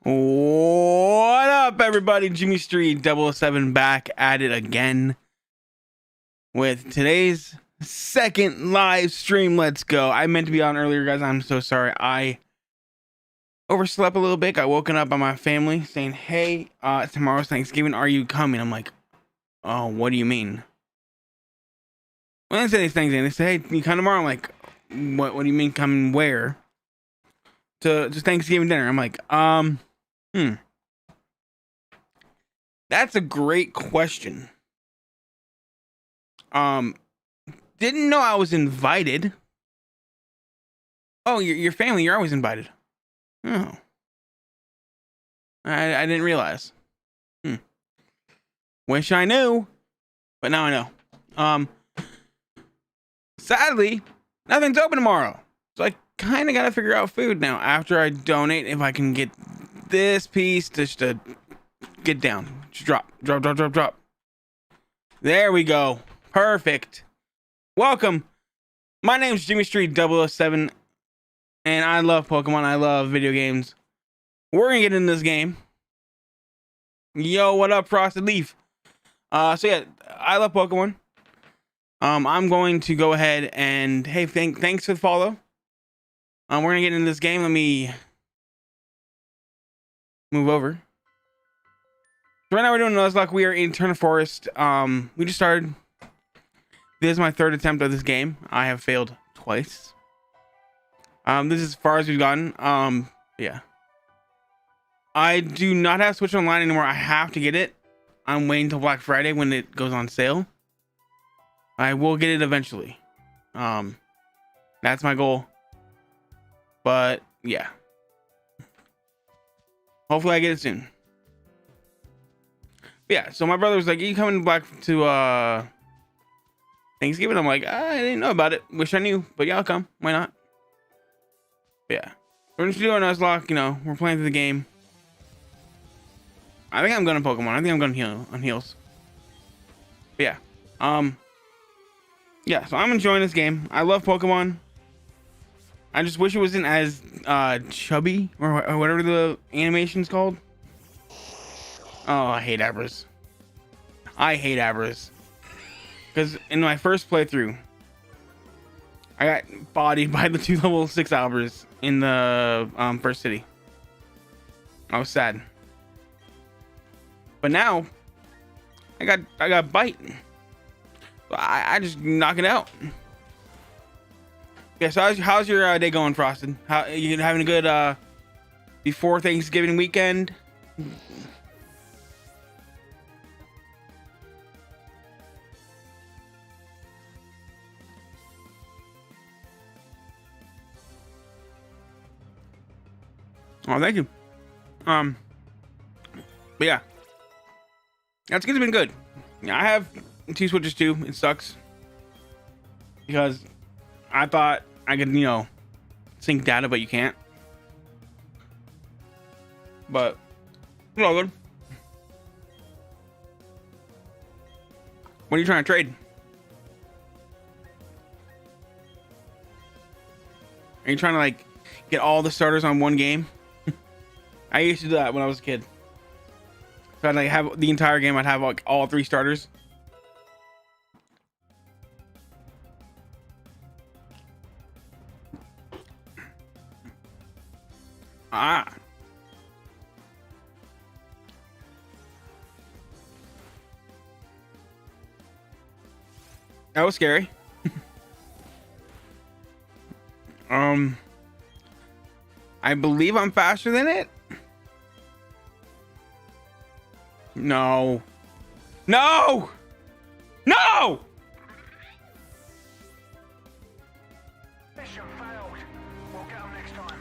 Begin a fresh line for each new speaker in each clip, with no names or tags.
What up, everybody? Jimmy Street 007 back at it again with today's second live stream. Let's go. I meant to be on earlier, guys. I'm so sorry. I overslept a little bit. Got woken up by my family saying, hey, tomorrow's Thanksgiving. Are you coming? I'm like, oh, what do you mean? When they say these things, they say, hey, you come tomorrow? I'm like, what do you mean coming where? To just Thanksgiving dinner. I'm like, That's a great question. Didn't know I was invited. Oh, your family, you're always invited. Oh. I didn't realize. Wish I knew, but now I know. Sadly, nothing's open tomorrow. So I kind of got to figure out food now after I donate, if I can get this piece just to get down. Just drop. There we go. Perfect. Welcome. My name's Jimmy Street 007, and I love Pokemon. I love video games. We're gonna get in this game. Yo, what up, Frosted Leaf? So yeah, I love Pokemon. I'm going to go ahead and hey, thanks for the follow. We're gonna get into this game. Let me move over. So right now we're doing Nuzlock. We are in Turner Forest. We just started. This is my third attempt at this game. I have failed twice. This is as far as we've gotten. Yeah. I do not have Switch Online anymore. I have to get it. I'm waiting till Black Friday when it goes on sale. I will get it eventually. That's my goal. But yeah. Hopefully I get it soon. Yeah, so my brother was like, you coming back to Thanksgiving? I'm like, I didn't know about it. Wish I knew, but yeah, I'll come. Why not? But yeah. We're just doing Nuzlocke, you know, we're playing through the game. I think I'm going to Pokemon. I think I'm going to heal on heals. But yeah. Yeah, so I'm enjoying this game. I love Pokemon. I just wish it wasn't as chubby or whatever the animation's called. Oh, I hate Abras. I hate Abras. Because in my first playthrough, I got bodied by the 2 level 6 Abras in the first city. I was sad. But now, I got bite. I just knock it out. Yeah, so how's your day going, Frosted? How you having a good before Thanksgiving weekend? Oh, thank you. But yeah, that's been good. Yeah, I have 2 Switches too. It sucks because I thought I could, you know, sync data, but you can't. But it's all good. What are you trying to trade? Are you trying to like get all the starters on one game? I used to do that when I was a kid. So I'd like have the entire game. I'd have like all 3 starters. Ah. That was scary. I believe I'm faster than it. No. No! No!
Mission failed. We'll get 'em next time.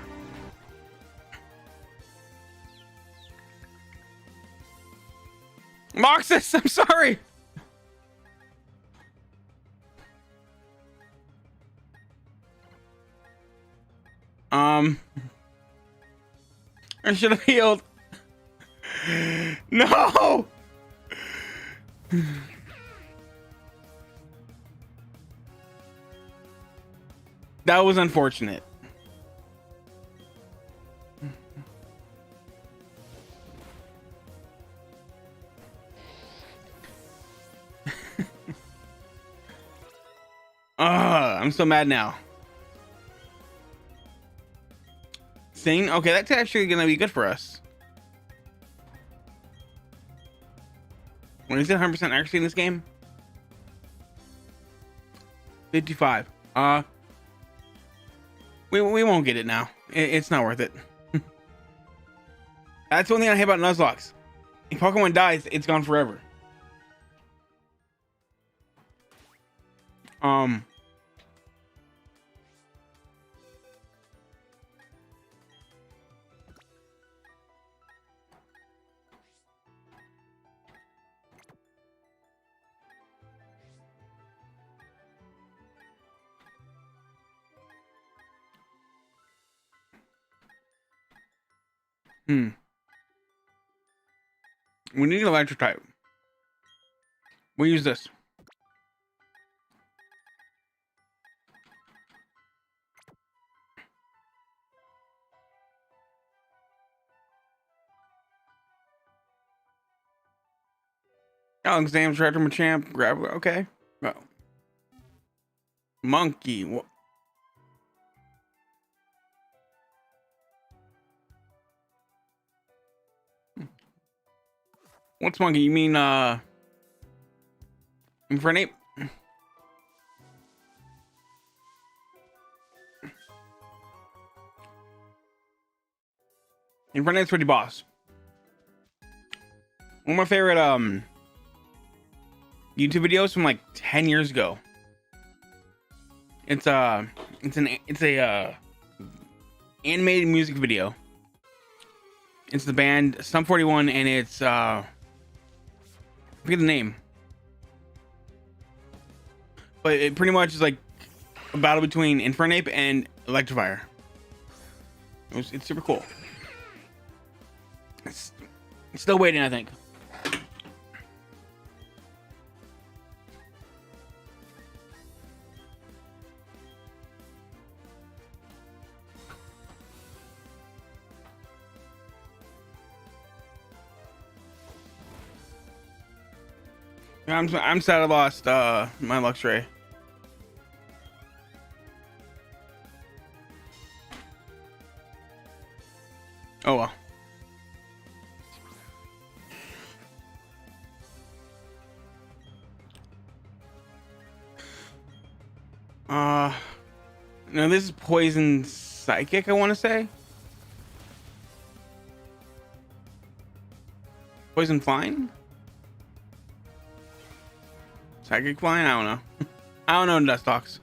Moxus, I'm sorry. I should have healed. No. That was unfortunate. I'm so mad now. Sing? Okay, that's actually gonna be good for us. When is it 100% accuracy in this game? 55. We won't get it now. It's not worth it. That's one thing I hate about nuzlocks. If Pokemon dies, it's gone forever. We need an electric type. We use this. Alexander Treasure Machamp. Grab. Okay. Oh. Monkey. What? What's monkey? You mean Infernape? Infernape's pretty boss. One of my favorite YouTube videos from like 10 years ago. It's a animated music video. It's the band Sum 41 and it's I forget the name. But it pretty much is like a battle between Infernape and Electivire. It's super cool. It's still waiting, I think. I'm sad I lost my Luxray. Oh well. No, this is Poison Psychic, I want to say. Poison Flying? Psychic Flying? I don't know. I don't know in Dust Talks.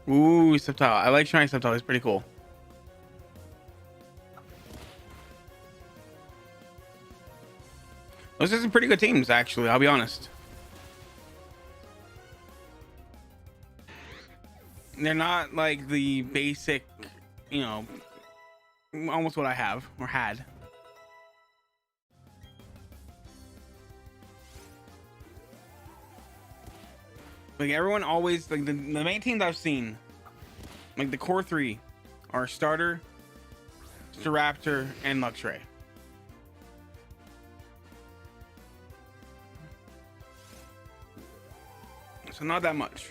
Ooh, Sceptile. I like Shiny Sceptile. It's pretty cool. Those are some pretty good teams, actually. I'll be honest. They're not like the basic, you know, almost what I have or had. Like everyone always, like the main teams I've seen, like the core three are Starter, Staraptor, and Luxray. So not that much.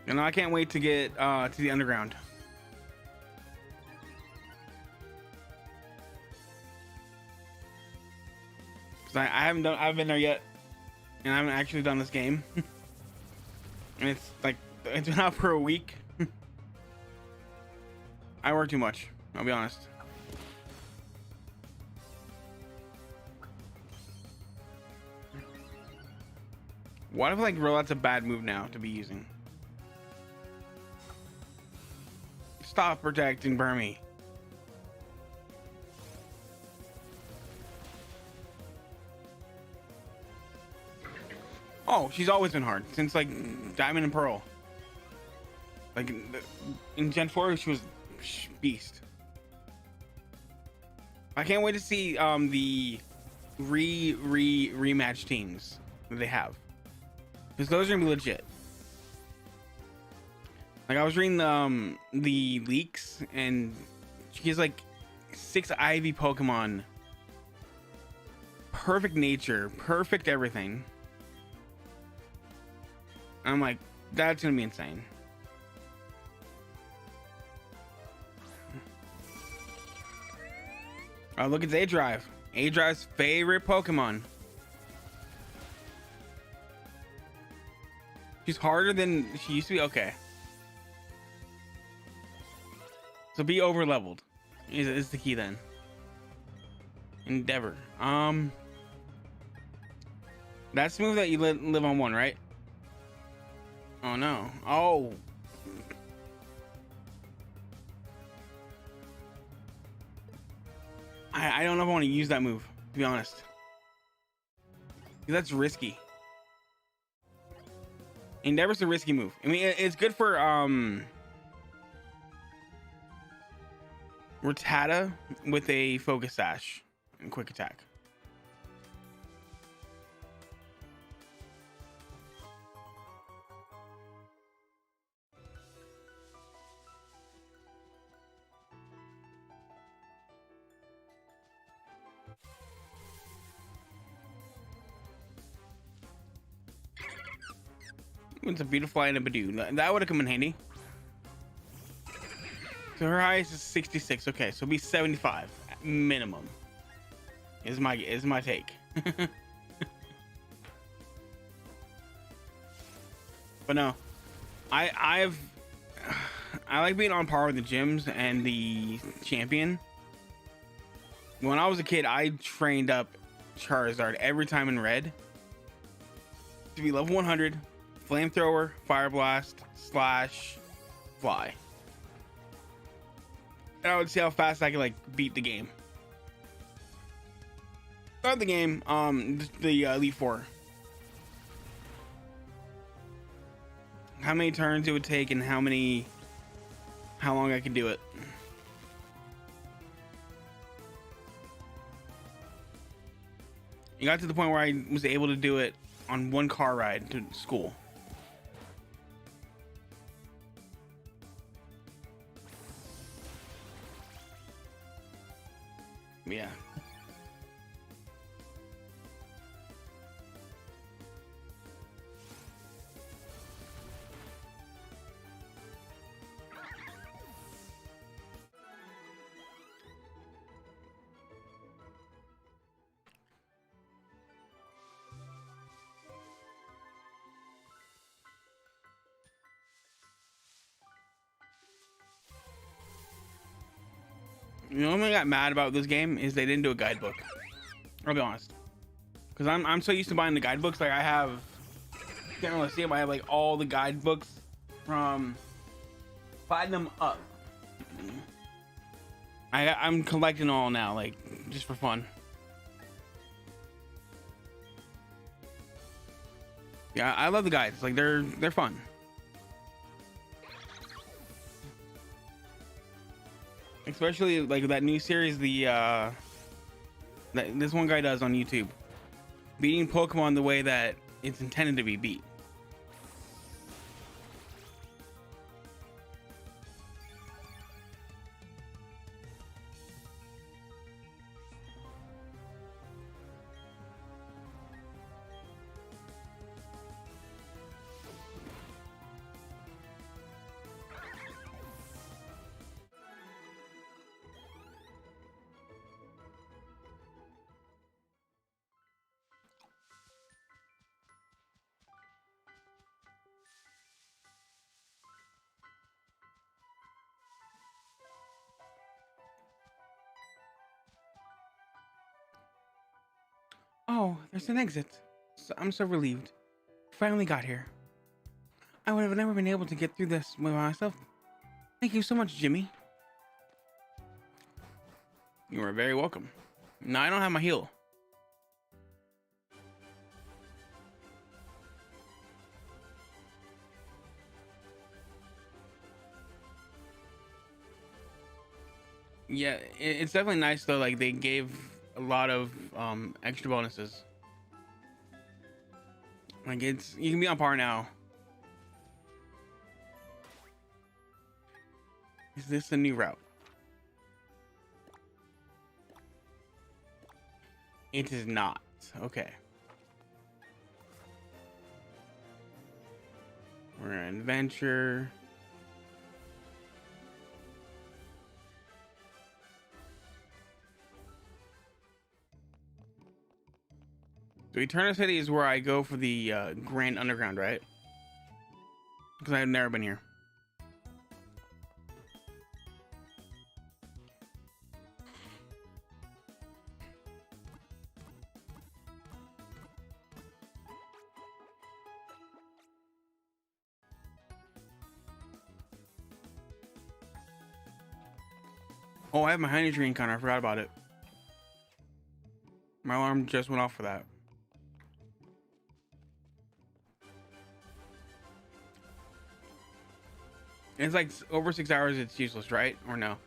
And I can't wait to get to the underground. Cause I haven't been there yet, and I haven't actually done this game. And it's like it's been out for a week. I work too much. I'll be honest. What if like Rollout's a bad move now to be using? Stop protecting Burmy. Oh, she's always been hard since like Diamond and Pearl. Like in Gen 4, she was beast. I can't wait to see the rematch teams that they have, because those are gonna be legit. Like I was reading the leaks, and she has like 6 Ivy Pokemon perfect nature, perfect everything. I'm like, that's gonna be insane. Oh, look, it's A-Drive. A-Drive's favorite Pokemon. She's harder than she used to be. Okay. So be over leveled is the key then. Endeavor. That's the move that you live on one, right? Oh no. Oh. I don't know if I want to use that move, to be honest. That's risky. Endeavor's a risky move. I mean, it's good for Rattata with a focus sash and quick attack. It's a beautiful and a Badoo. That would have come in handy. So her highest is 66. Okay, so it'll be 75 minimum. Is my take. But no, I like being on par with the gyms and the champion. When I was a kid, I trained up Charizard every time in red to be level 100. Flamethrower, Fire Blast, Slash, Fly. And I would see how fast I could like beat the game. Not the game, the Elite Four. How many turns it would take and how long I could do it. It got to the point where I was able to do it on one car ride to school. Yeah. You know what I got mad about this game is they didn't do a guidebook. I'll be honest, because I'm so used to buying the guidebooks. Like I have, can't really see them. I have like all the guidebooks from Platinum up. I'm collecting all now, like just for fun. Yeah, I love the guides. Like they're fun. Especially like that new series, that this one guy does on YouTube, beating Pokemon the way that it's intended to be beat. Oh, there's an exit. I'm so relieved. Finally got here. I would have never been able to get through this by myself. Thank you so much, Jimmy. You are very welcome. No, I don't have my heal. Yeah, it's definitely nice though. Like they gave a lot of extra bonuses. Like you can be on par now. Is this a new route? It is not. Okay. We're an adventure. So Eternal City is where I go for the Grand Underground, right? Because I've never been here. Oh, I have my honey tree encounter. I forgot about it. My alarm just went off for that. It's like over 6 hours. It's useless, right? Or no?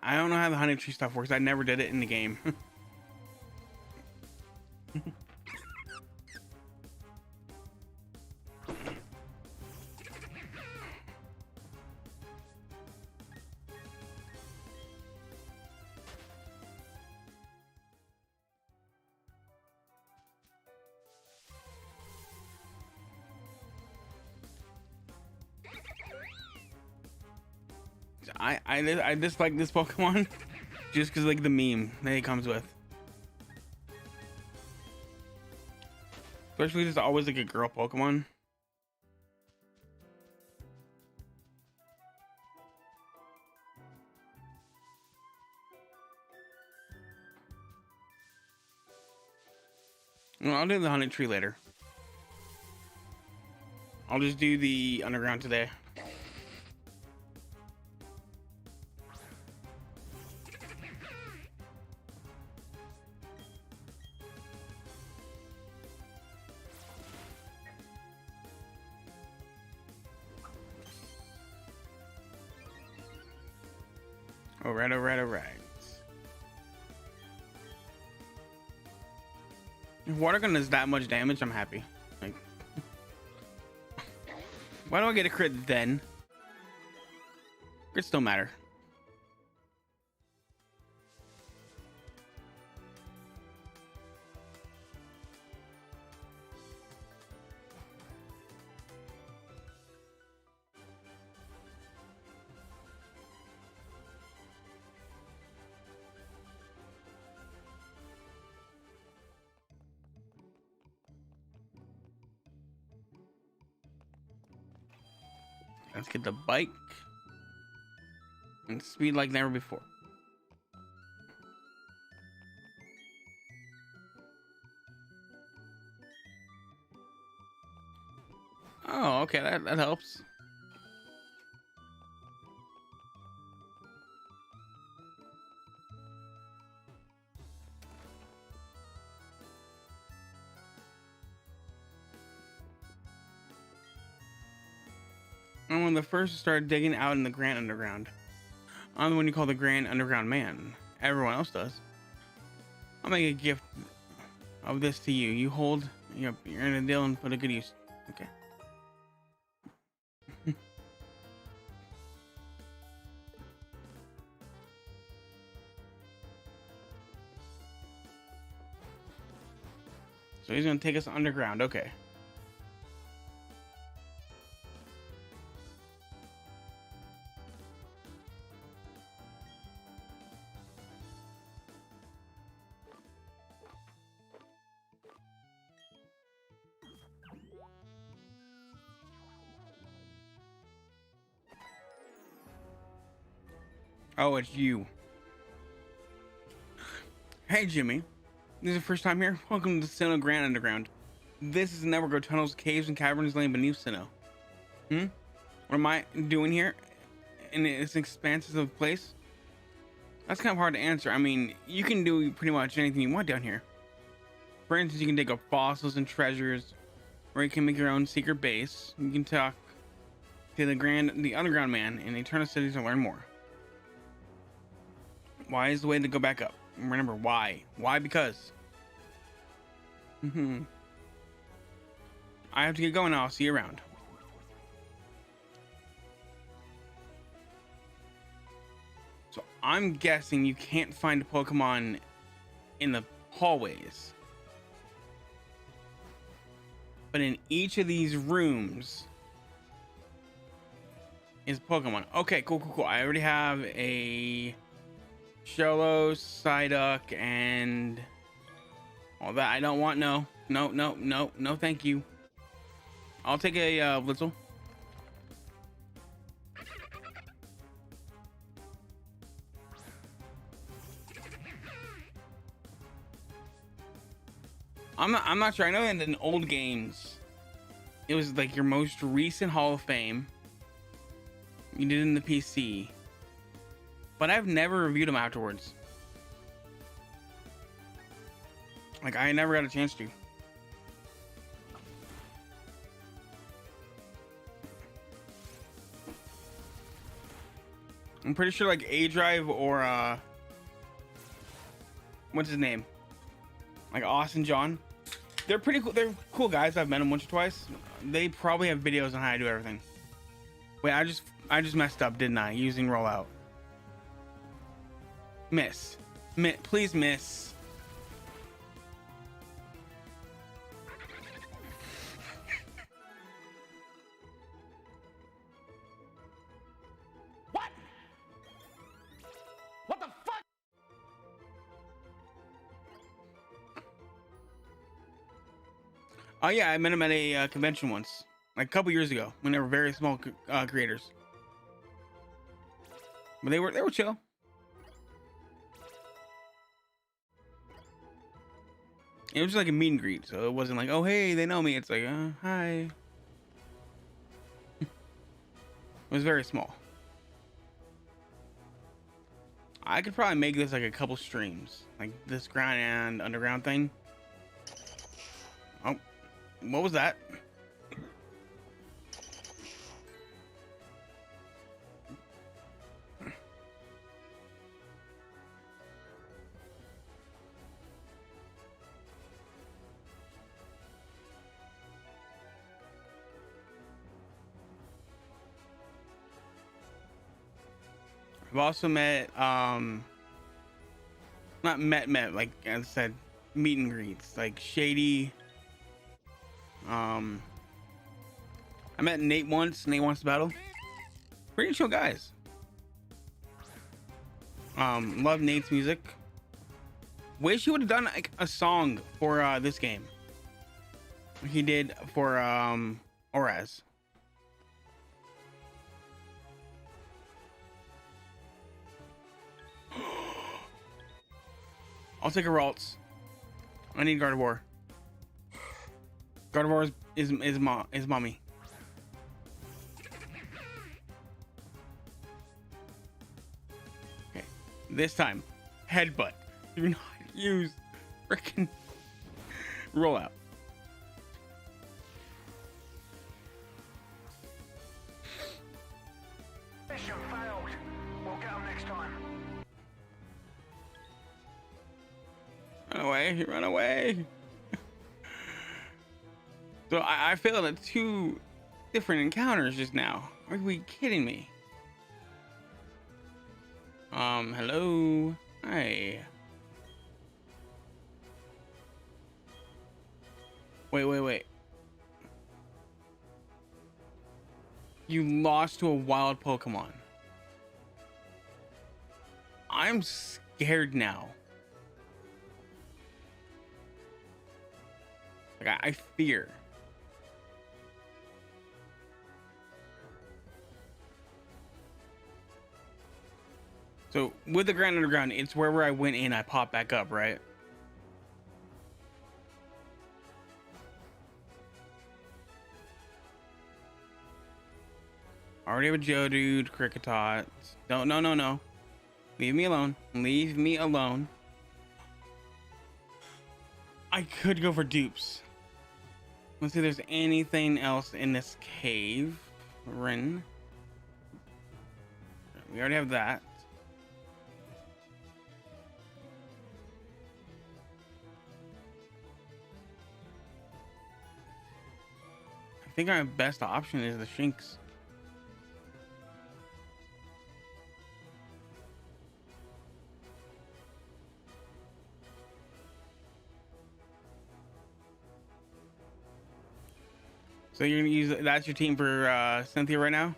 I don't know how the honey tree stuff works. I never did it in the game. I dislike this Pokemon just because like the meme that it comes with. Especially there's always like a girl Pokemon. Well, I'll do the honey tree later. I'll just do the underground today. Alright, alright, alright. If water gun does that much damage, I'm happy. Like, why do I get a crit then? Crits still matter. Let's get the bike and speed like never before. Oh, okay, that helps. I'm one of the first to start digging out in the Grand Underground. I'm the one you call the Grand Underground Man. Everyone else does. I'll make a gift of this to you. You hold, you're in a deal and put a good use. Okay. So he's gonna take us underground. Okay. Oh, it's you. Hey, Jimmy. This is your first time here? Welcome to Sinnoh Grand Underground. This is the network of tunnels, caves, and caverns laying beneath Sinnoh. What am I doing here in this expansive place? That's kind of hard to answer. I mean, you can do pretty much anything you want down here. For instance, you can dig up fossils and treasures, or you can make your own secret base. You can talk to the underground man in Eternal Cities to learn more. Why is the way to go back up? Remember, why? Why? Because. I have to get going now. I'll see you around. So I'm guessing you can't find a Pokemon in the hallways. But in each of these rooms is Pokemon. Okay, cool. I already have a Shello, Psyduck, and all that. I don't want no, thank you. I'll take a Blitzel. I'm not sure. I know that in old games, it was like your most recent Hall of Fame. You did it in the PC, but I've never reviewed them afterwards. Like I never got a chance to. I'm pretty sure like A Drive or what's his name? Like Austin John. They're pretty cool. They're cool guys. I've met them once or twice. They probably have videos on how to do everything. Wait, I just messed up, didn't I? Using rollout. Miss. Please miss. What? What the fuck? Oh yeah, I met him at a convention once, like a couple years ago, when they were very small creators. But they were chill. It was like a meet and greet, so it wasn't like, oh hey, they know me. It's like, hi. It was very small. I could probably make this like a couple streams, like this ground and underground thing. Oh, what was that? I've also met, not met, like I said, meet and greets, like Shady. I met Nate once. Nate wants to battle. Pretty chill guys. Love Nate's music. Wish he would have done like a song for this game. He did for Oraz. I'll take a Ralts. I need Gardevoir. Gardevoir is mommy. Okay, this time, headbutt. Do not use freaking rollout.
Mission failed. We'll get them next time.
Run away, run away. So I failed at 2 different encounters just now. Are we kidding me? Hello. Hi. Wait. You lost to a wild Pokemon. I'm scared now. Like I fear. So with the Grand Underground, it's wherever I went in, I pop back up, right? already have a Geodude, Kricketot. No, no, no, no. Leave me alone. Leave me alone. I could go for dupes. Let's see if there's anything else in this cave. Rin. We already have that. I think our best option is the Shinx. So you're gonna use that's your team for Cynthia right now?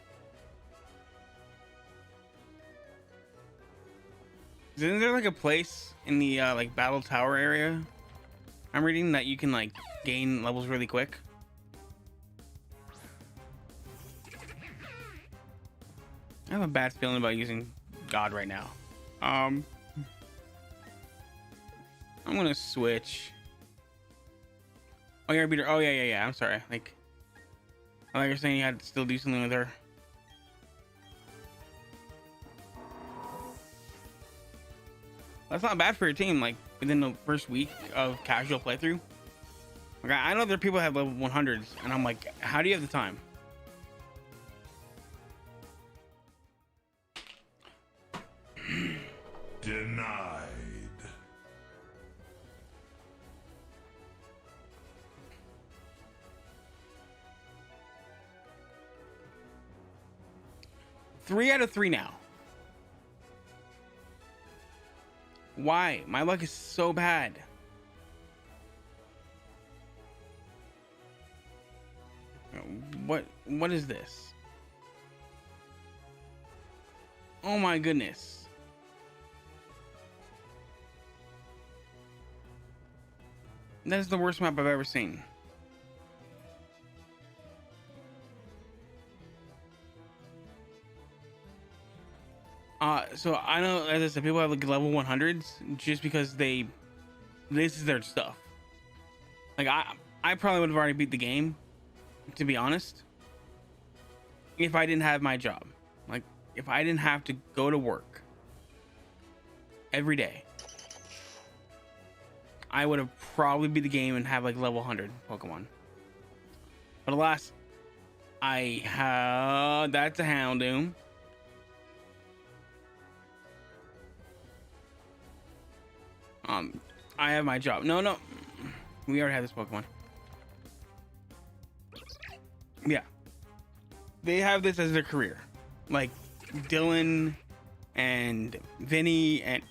Isn't there like a place in the like battle tower area I'm reading that you can like gain levels really quick? I have a bad feeling about using God right now. I'm gonna switch. Oh, you're a beater. Oh yeah. I'm sorry. Like, I like you're saying you had to still do something with her. That's not bad for your team. Like within the first week of casual playthrough. Like I know there are people who have level 100s, and I'm like, how do you have the time?
Denied.
Three out of 3 now. Why? My luck is so bad. What is this? Oh my goodness. That is the worst map I've ever seen. So I know, as I said, people have like level 100s just because this is their stuff. Like I probably would have already beat the game, to be honest, if I didn't have my job. Like if I didn't have to go to work every day, I would have probably beat the game and have like level 100 Pokemon. But alas, I have, that's a Houndoom. I have my job. No, we already have this Pokemon. Yeah, they have this as their career, like Dylan and Vinny and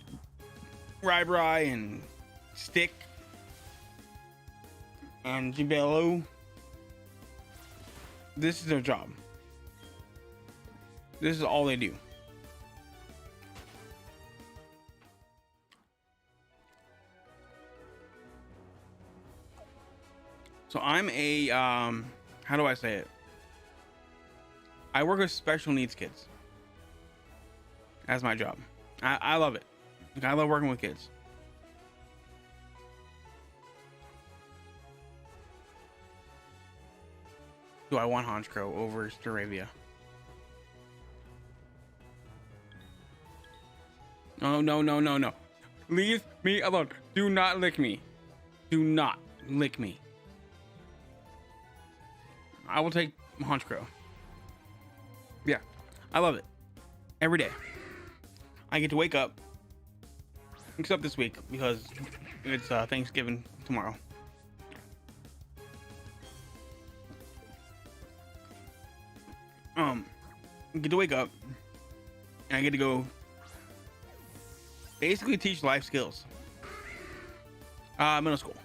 Rybry and Stick and Gibello. This is their job. This is all they do. So I'm a how do I say it? I work with special needs kids. That's my job. I love it. Like, I love working with kids. Do I want Honchkrow over Staravia? No. Leave me alone. Do not lick me. Do not lick me. I will take Honchkrow. Yeah, I love it. Every day. I get to wake up. Except this week because it's Thanksgiving tomorrow. I get to wake up and I get to go basically teach life skills. Middle school.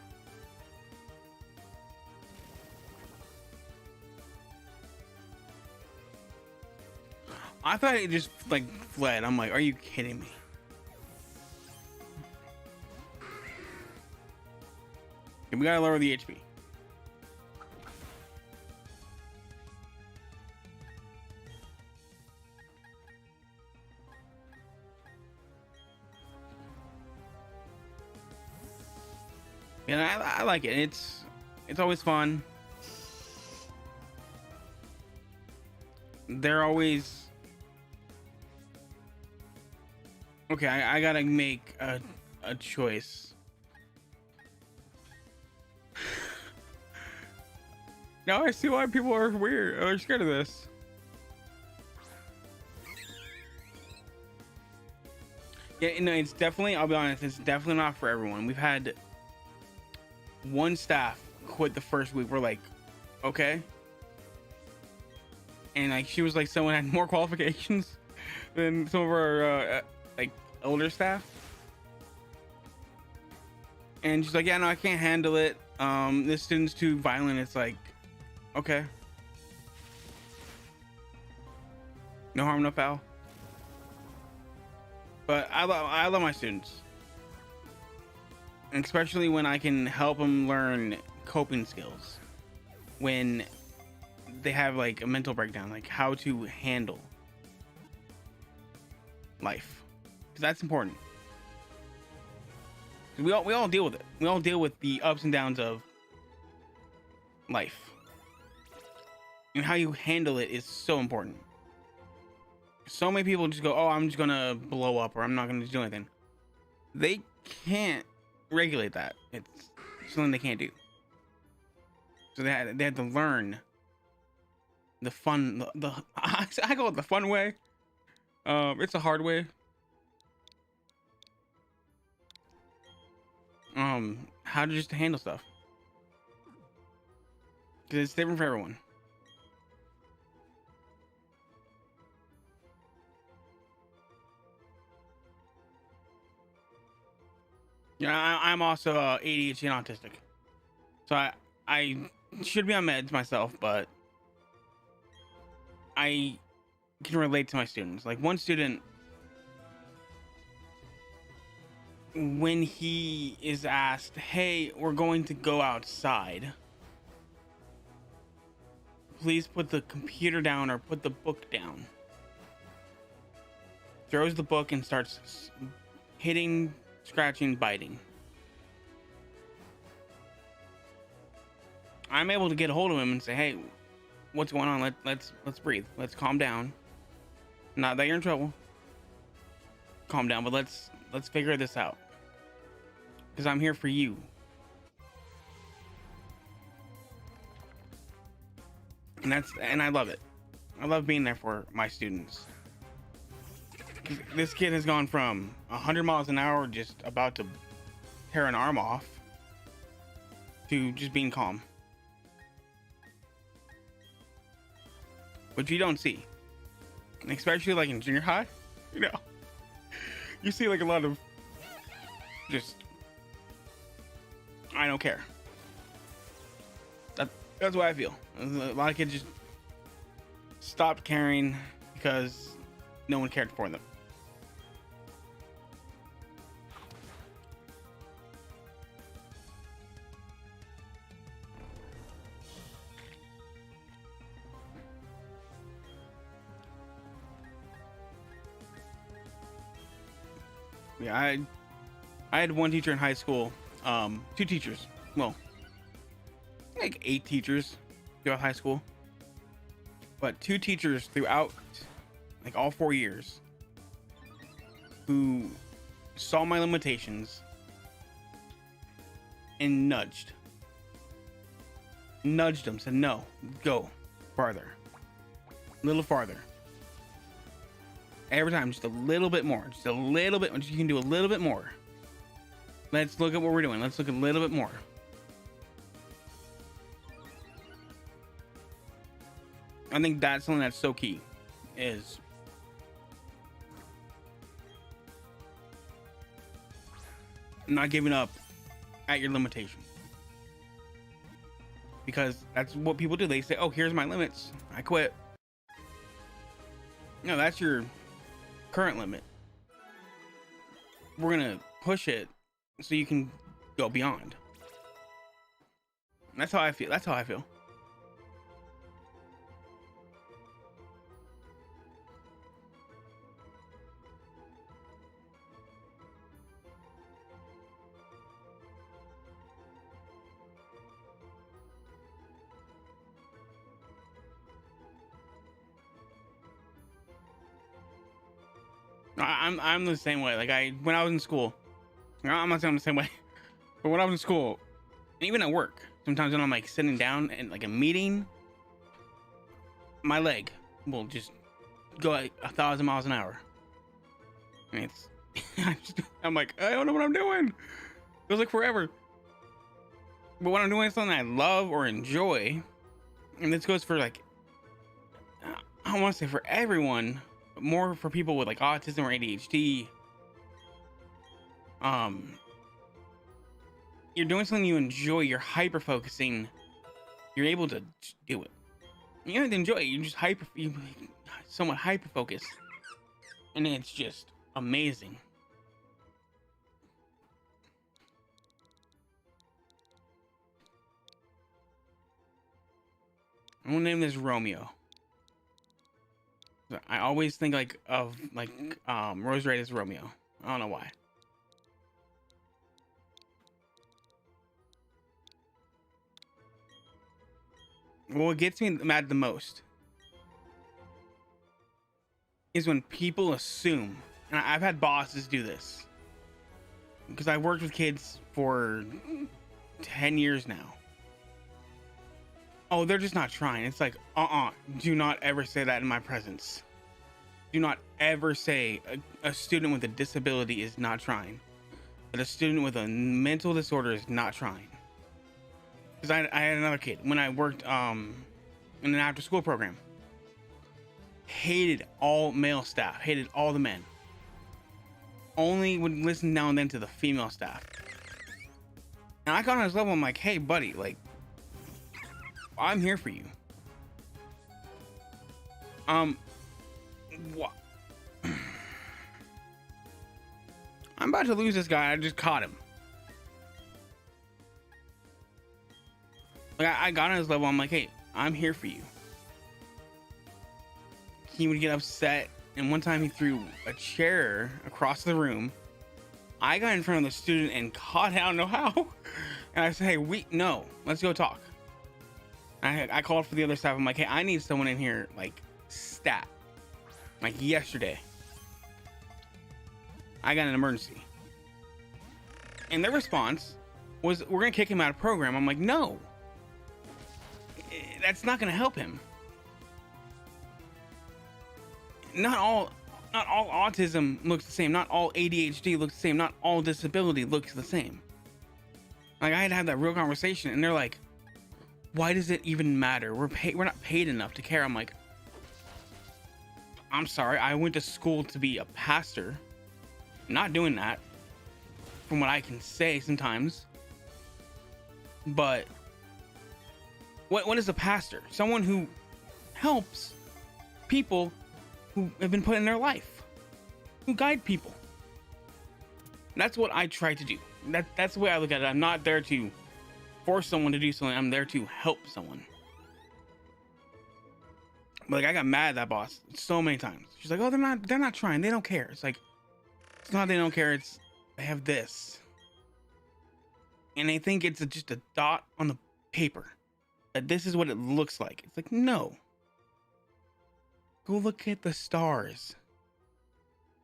I thought it just like fled. I'm like, are you kidding me? Okay, we gotta lower the HP. And I like it. It's always fun. they're always okay. I gotta make a choice. Now I see why people are weird or scared of this. Yeah, no, it's definitely, I'll be honest, it's definitely not for everyone. We've had one staff quit the first week. We're like, okay. And like, she was like, someone had more qualifications than some of our like older staff. And she's like, yeah, no, I can't handle it. This student's too violent. It's like, okay. No harm, no foul. But I love my students, and especially when I can help them learn coping skills when they have like a mental breakdown, like how to handle life, because that's important. We all deal with it. We all deal with the ups and downs of life, and how you handle it is so important. So many people just go, oh, I'm just gonna blow up, or I'm not gonna do anything. They can't regulate that. It's something they can't do. So they had to learn the fun, I call it the fun way. It's a hard way. How to just handle stuff, because it's different for everyone. Yeah, I'm also ADHD and autistic, so I should be on meds myself, but I can relate to my students. Like one student, when he is asked, "Hey, we're going to go outside. Please put the computer down or put the book down." Throws the book and starts hitting, scratching, biting. I'm able to get a hold of him and say, "Hey, what's going on? Let's breathe. Let's calm down. Not that you're in trouble. Calm down, but let's figure this out. Because I'm here for you." And I love it. I love being there for my students. This kid has gone from 100 miles an hour, just about to tear an arm off, to just being calm, which you don't see, especially like in junior high. You see like a lot of just, I don't care. That's what I feel. A lot of kids just stopped caring because no one cared for them. Yeah, I had one teacher in high school, two teachers, well, like 8 teachers throughout high school, but 2 teachers throughout like all 4 years who saw my limitations and nudged them, said, no, go farther, a little farther. Every time, just a little bit more, just a little bit. You can do a little bit more. Let's look at what we're doing. Let's look a little bit more. I think that's something that's so key, is not giving up at your limitation. Because that's what people do. They say, oh, here's my limits, I quit. No, that's your current limit. We're gonna push it so you can go beyond. That's how I feel. That's how I feel. I'm the same way. Like when I was in school, I'm not saying I'm the same way, but when I was in school, and even at work, sometimes when I'm like sitting down in like a meeting, my leg will just go like 1,000 miles an hour. And it's I'm like, I don't know what I'm doing. It feels like forever. But when I'm doing something I love or enjoy, and this goes for like, I don't want to say for everyone, but more for people with like autism or ADHD. You're doing something you enjoy, you're hyper focusing, you're able to do it. You don't have to enjoy it, you somewhat hyper focus. And it's just amazing. I'm gonna name this Romeo. I always think like of like Rose Red as Romeo. I don't know why. What gets me mad the most is when people assume, and I've had bosses do this because I worked with kids for 10 years now. Oh, they're just not trying. It's like, do not ever say that in my presence. Do not ever say a student with a disability is not trying. That a student with a mental disorder is not trying. Because I had another kid when I worked in an after school program. Hated all male staff, hated all the men. Only would listen now and then to the female staff. And I got on his level, I'm like, hey buddy, like, I'm here for you. What? I'm about to lose this guy. I just caught him. Like I got on his level. I'm like, hey, I'm here for you. He would get upset, and one time he threw a chair across the room. I got in front of the student and caught. I don't know how. And I said, hey, no, let's go talk. I called for the other staff. I'm like, hey, I need someone in here, like, stat. Like, yesterday. I got an emergency. And their response was, we're going to kick him out of program. I'm like, no. That's not going to help him. Not all autism looks the same. Not all ADHD looks the same. Not all disability looks the same. Like, I had to have that real conversation, and they're like, why does it even matter? We're not paid enough to care. I'm like, I'm sorry. I went to school to be a pastor. I'm not doing that, from what I can say sometimes. But what is a pastor? Someone who helps people who have been put in their life, who guide people. That's what I try to do. That's the way I look at it. I'm not there to force someone to do something. I'm there to help someone. But like, I got mad at that boss so many times. She's like, oh, they're not trying. They don't care. It's like, it's not they don't care. It's they have this. And they think it's just a dot on the paper. That this is what it looks like. It's like, no. Go look at the stars.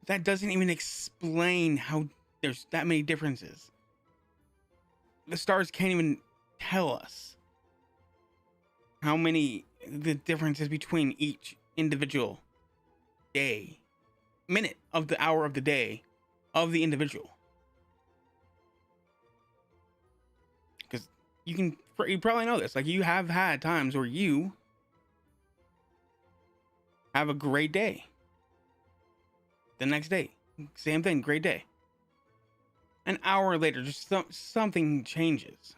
That doesn't even explain how there's that many differences. The stars can't even tell us how many the differences between each individual day, minute of the hour of the day of the individual. Because you probably know this. Like, you have had times where you have a great day. The next day, same thing, great day. An hour later, just something changes.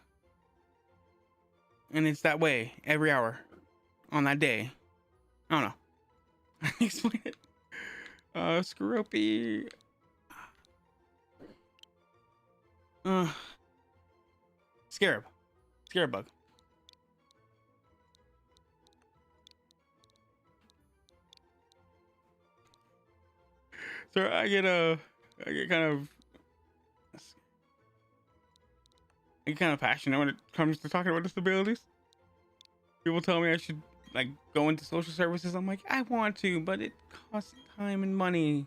And it's that way every hour on that day. I don't know. I can explain it. Scroopy. Scarab. Scarab bug. So I get kind of passionate when it comes to talking about disabilities. People tell me I should like go into social services. I'm like, I want to, but it costs time and money.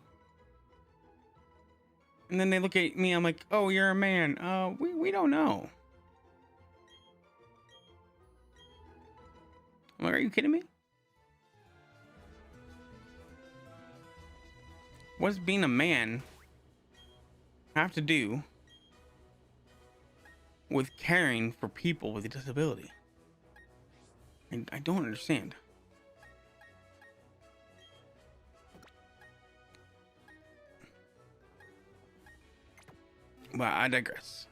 And then they look at me, I'm like, oh, you're a man. We don't know. I'm like, are you kidding me? What does being a man have to do with caring for people with a disability? I don't understand. But I digress.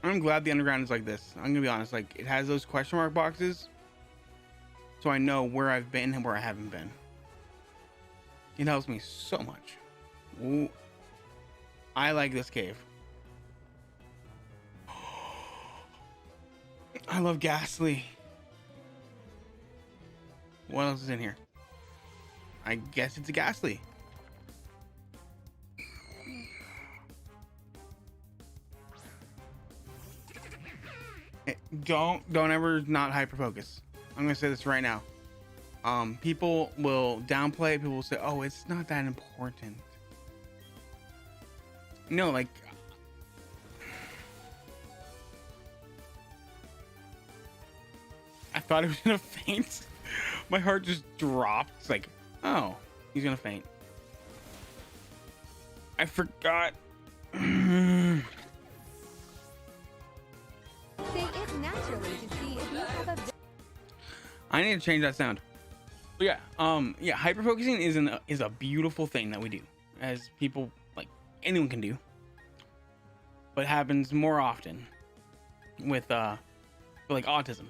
I'm glad the underground is like this. I'm gonna be honest, like it has those question mark boxes, so I know where I've been and where I haven't been. It helps me so much. Ooh, I like this cave. I love Ghastly. What else is in here? I guess it's a Ghastly. Don't ever not hyper focus. I'm gonna say this right now. People will downplay it. People will say, oh, it's not that important. No, like I thought he was gonna faint. My heart just dropped. It's like, oh, he's gonna faint. I forgot. I need to change that sound. But yeah, hyper focusing is a beautiful thing that we do as people, like anyone can do. But it happens more often with like autism.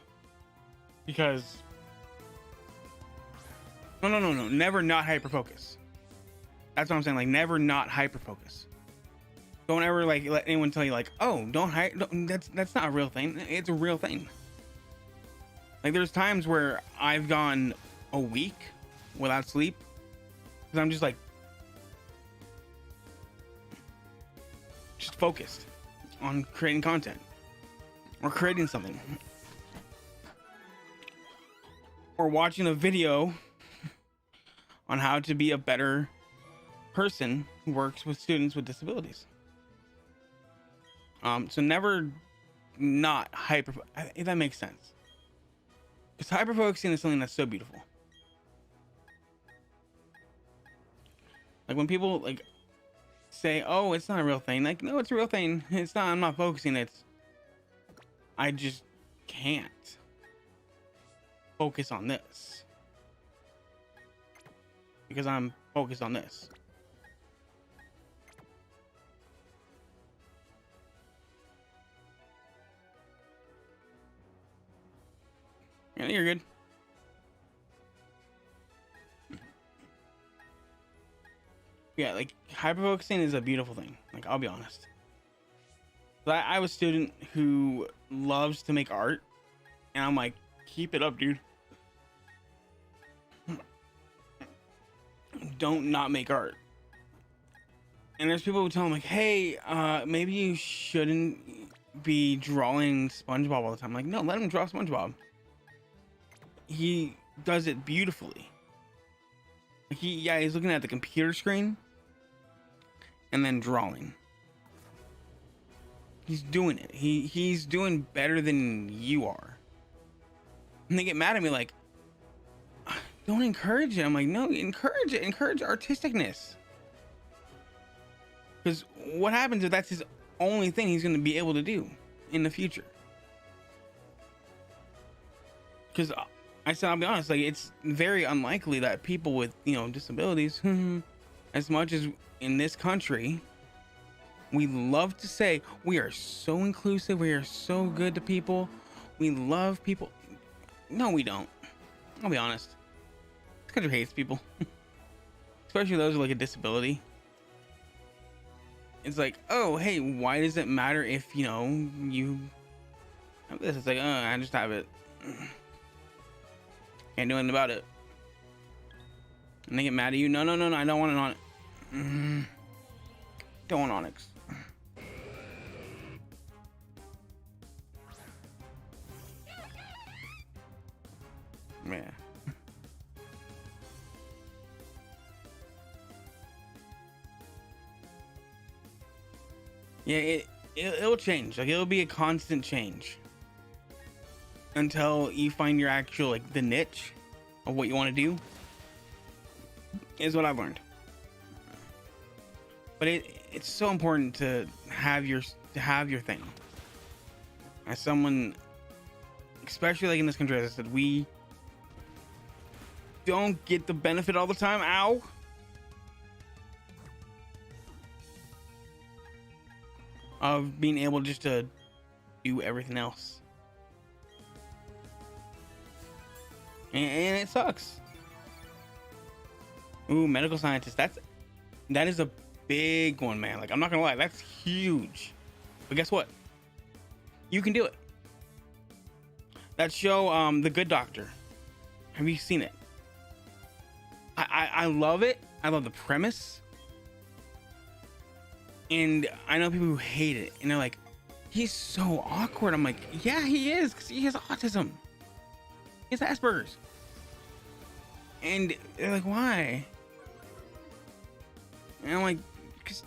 Because no, never not hyper focus. That's what I'm saying, like never not hyper focus. Don't ever like let anyone tell you like, oh, that's not a real thing. It's a real thing. Like there's times where I've gone a week without sleep because I'm just like focused on creating content or creating something or watching a video on how to be a better person who works with students with disabilities. So never not hyper, if that makes sense. Because hyper focusing is something that's so beautiful. Like when people like say, oh, it's not a real thing. Like, no, it's a real thing. It's not, I'm not focusing. I just can't focus on this. Because I'm focused on this. Yeah, you're good. Yeah, like hyperfocusing is a beautiful thing. Like, I'll be honest. But I was a student who loves to make art, and I'm like, keep it up, dude. Don't not make art. And there's people who tell him like, hey, maybe you shouldn't be drawing SpongeBob all the time. I'm like, no, let him draw SpongeBob. He does it beautifully. He's looking at the computer screen and then drawing. He's doing it. He's doing better than you are. And they get mad at me like, don't encourage it. I'm like, no, encourage it. Encourage artisticness. Because what happens if that's his only thing he's going to be able to do in the future? Because I said, I'll be honest, like it's very unlikely that people with, disabilities, as much as in this country, we love to say we are so inclusive, we are so good to people, we love people. No, we don't. I'll be honest. This country hates people, especially those with like a disability. It's like, oh, hey, why does it matter if you have this? It's like, I just have it. Can't do anything about it. And they get mad at you. No, no, no, no. I don't want it on it. Don't want Onyx. Man. Yeah, it'll change. Like, it'll be a constant change until you find your actual, like, the niche of what you want to do, is what I've learned. But it's so important to have your thing. As someone, especially like in this country, as I said, we don't get the benefit all the time. Ow. Of being able just to do everything else. And it sucks. Ooh, medical scientist. That is a big one, man. Like, I'm not gonna lie, that's huge. But guess what? You can do it. That show, The Good Doctor. Have you seen it? I love it. I love the premise. And I know people who hate it, and they're like, he's so awkward. I'm like, yeah, he is, because he has autism. He has Asperger's. And they're like, why? And I'm like, because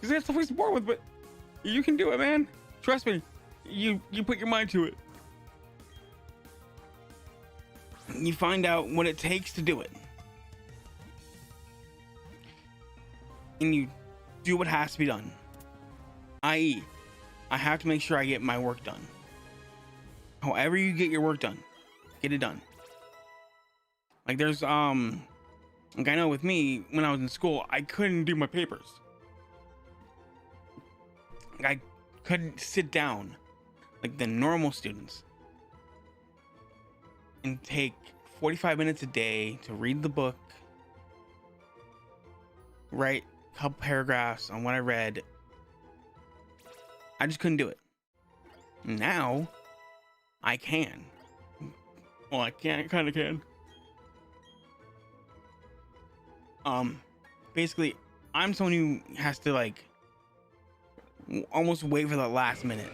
that's the way he's born with, but you can do it, man. Trust me. You put your mind to it. You find out what it takes to do it. And you do what has to be done. I.e., I have to make sure I get my work done. However you get your work done, get it done. Like, there's like, I know with me, when I was in school, I couldn't do my papers. Like, I couldn't sit down like the normal students and take 45 minutes a day to read the book, write a couple paragraphs on what I read. I just couldn't do it. Now I can. Well, I kind of can. Basically, I'm someone who has to, like, almost wait for the last minute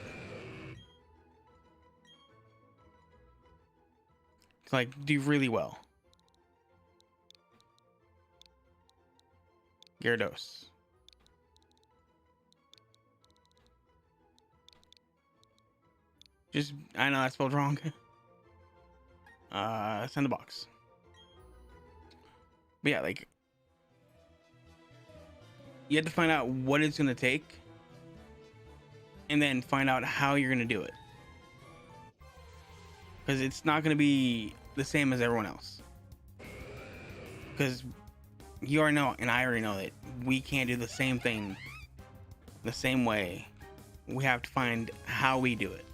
to, like, do really well. Gyarados. Just, I know I spelled wrong. Send the box. But yeah, like, you have to find out what it's gonna take, and then find out how you're gonna do it. Because it's not gonna be the same as everyone else. Because you already know, and I already know, that we can't do the same thing the same way. We have to find how we do it.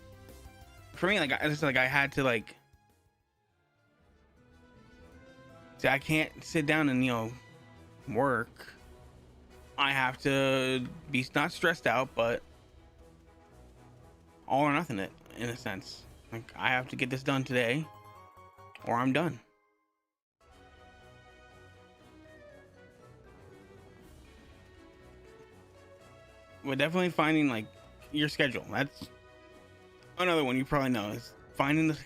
For me, like, I had to, like, see, I can't sit down and, you know, work. I have to be not stressed out, but all or nothing it, in a sense. Like, I have to get this done today, or I'm done. But definitely finding, like, your schedule. That's another one you probably know, is finding the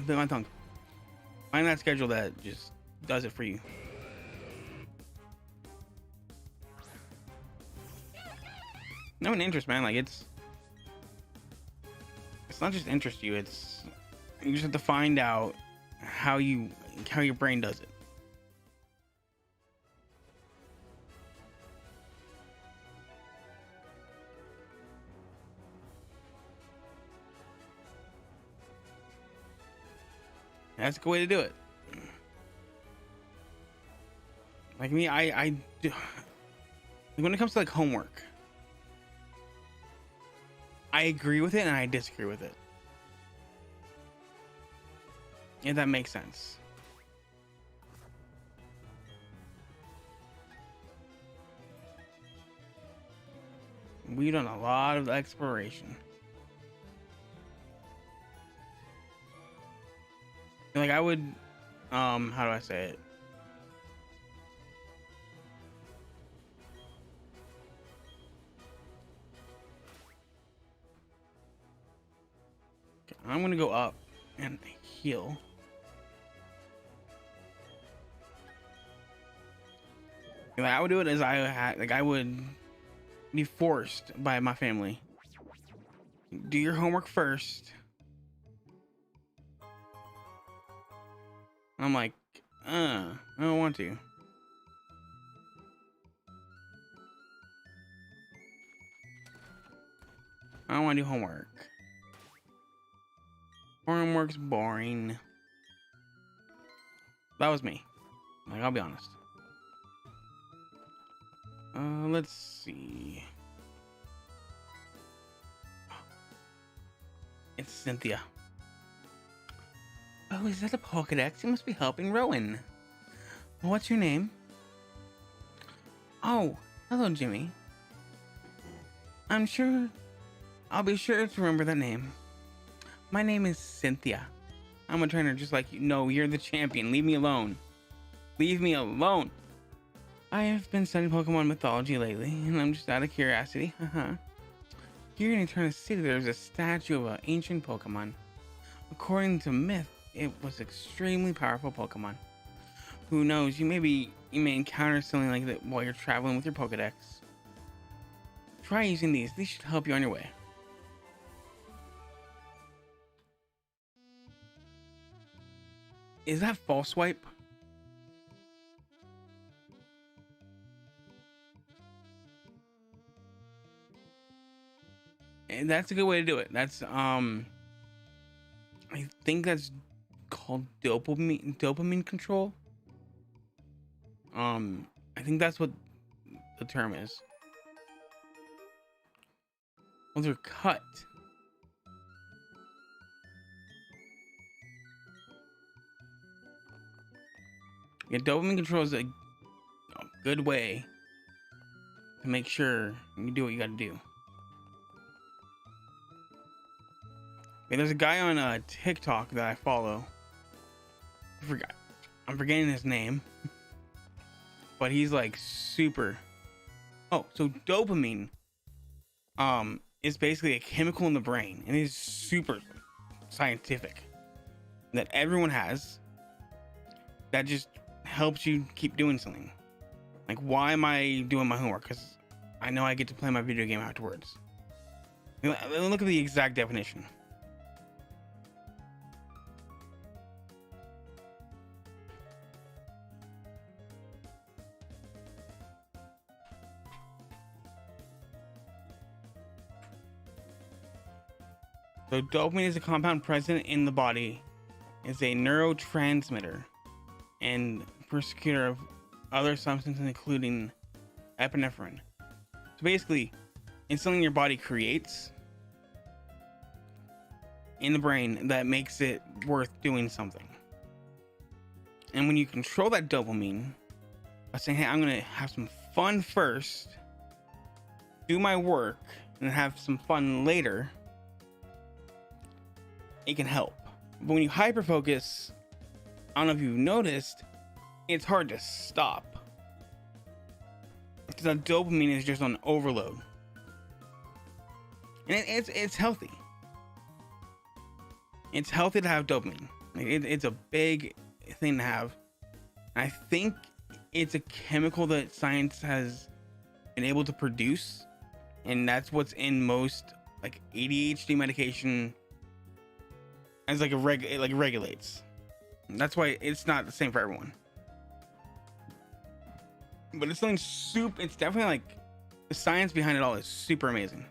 bit my tongue. Finding that schedule that just does it for you. No, an interest, man. Like, it's not just interest you. It's, you just have to find out how your brain does it. That's a good way to do it. Like me, I do, when it comes to, like, homework, I agree with it and I disagree with it. If that makes sense. We've done a lot of exploration. Like I would, how do I say it? Okay, I'm gonna go up and heal. Like I would do it as I would be forced by my family. Do your homework first. I'm like, I don't want to. I don't want to do homework. Homework's boring. That was me. Like, I'll be honest. Let's see. It's Cynthia. Oh, is that a Pokédex? You must be helping Rowan. What's your name? Oh, hello, Jimmy. I'll be sure to remember that name. My name is Cynthia. I'm a trainer just like you. No, you're the champion. Leave me alone. Leave me alone. I have been studying Pokemon mythology lately, and I'm just out of curiosity. Here in Eternal City, there's a statue of an ancient Pokemon. According to myth, it was extremely powerful Pokemon. Who knows? You may encounter something like that while you're traveling with your Pokedex. Try using these. These should help you on your way. Is that false swipe? And that's a good way to do it. That's I think that's called dopamine control. I think that's what the term is. Well, they're cut. Yeah, dopamine control is a good way to make sure you do what you gotta do. Okay, there's a guy on TikTok that I follow. I'm forgetting his name. But he's like super. Oh, so dopamine is basically a chemical in the brain, and it's super scientific that everyone has that just helps you keep doing something. Like, why am I doing my homework? Because I know I get to play my video game afterwards. Look at the exact definition. So dopamine is a compound present in the body. It's a neurotransmitter and persecutor of other substances, including epinephrine. So basically, it's something your body creates in the brain that makes it worth doing something. And when you control that dopamine by saying, hey, I'm gonna have some fun first, do my work, and have some fun later, it can help. But when you hyper focus, I don't know if you've noticed, it's hard to stop because that dopamine is just on overload, and it's healthy. It's healthy to have dopamine. It's a big thing to have. And I think it's a chemical that science has been able to produce, and that's what's in most like ADHD medication. As like it like regulates. And that's why it's not the same for everyone. But it's something super. It's definitely like the science behind it all is super amazing.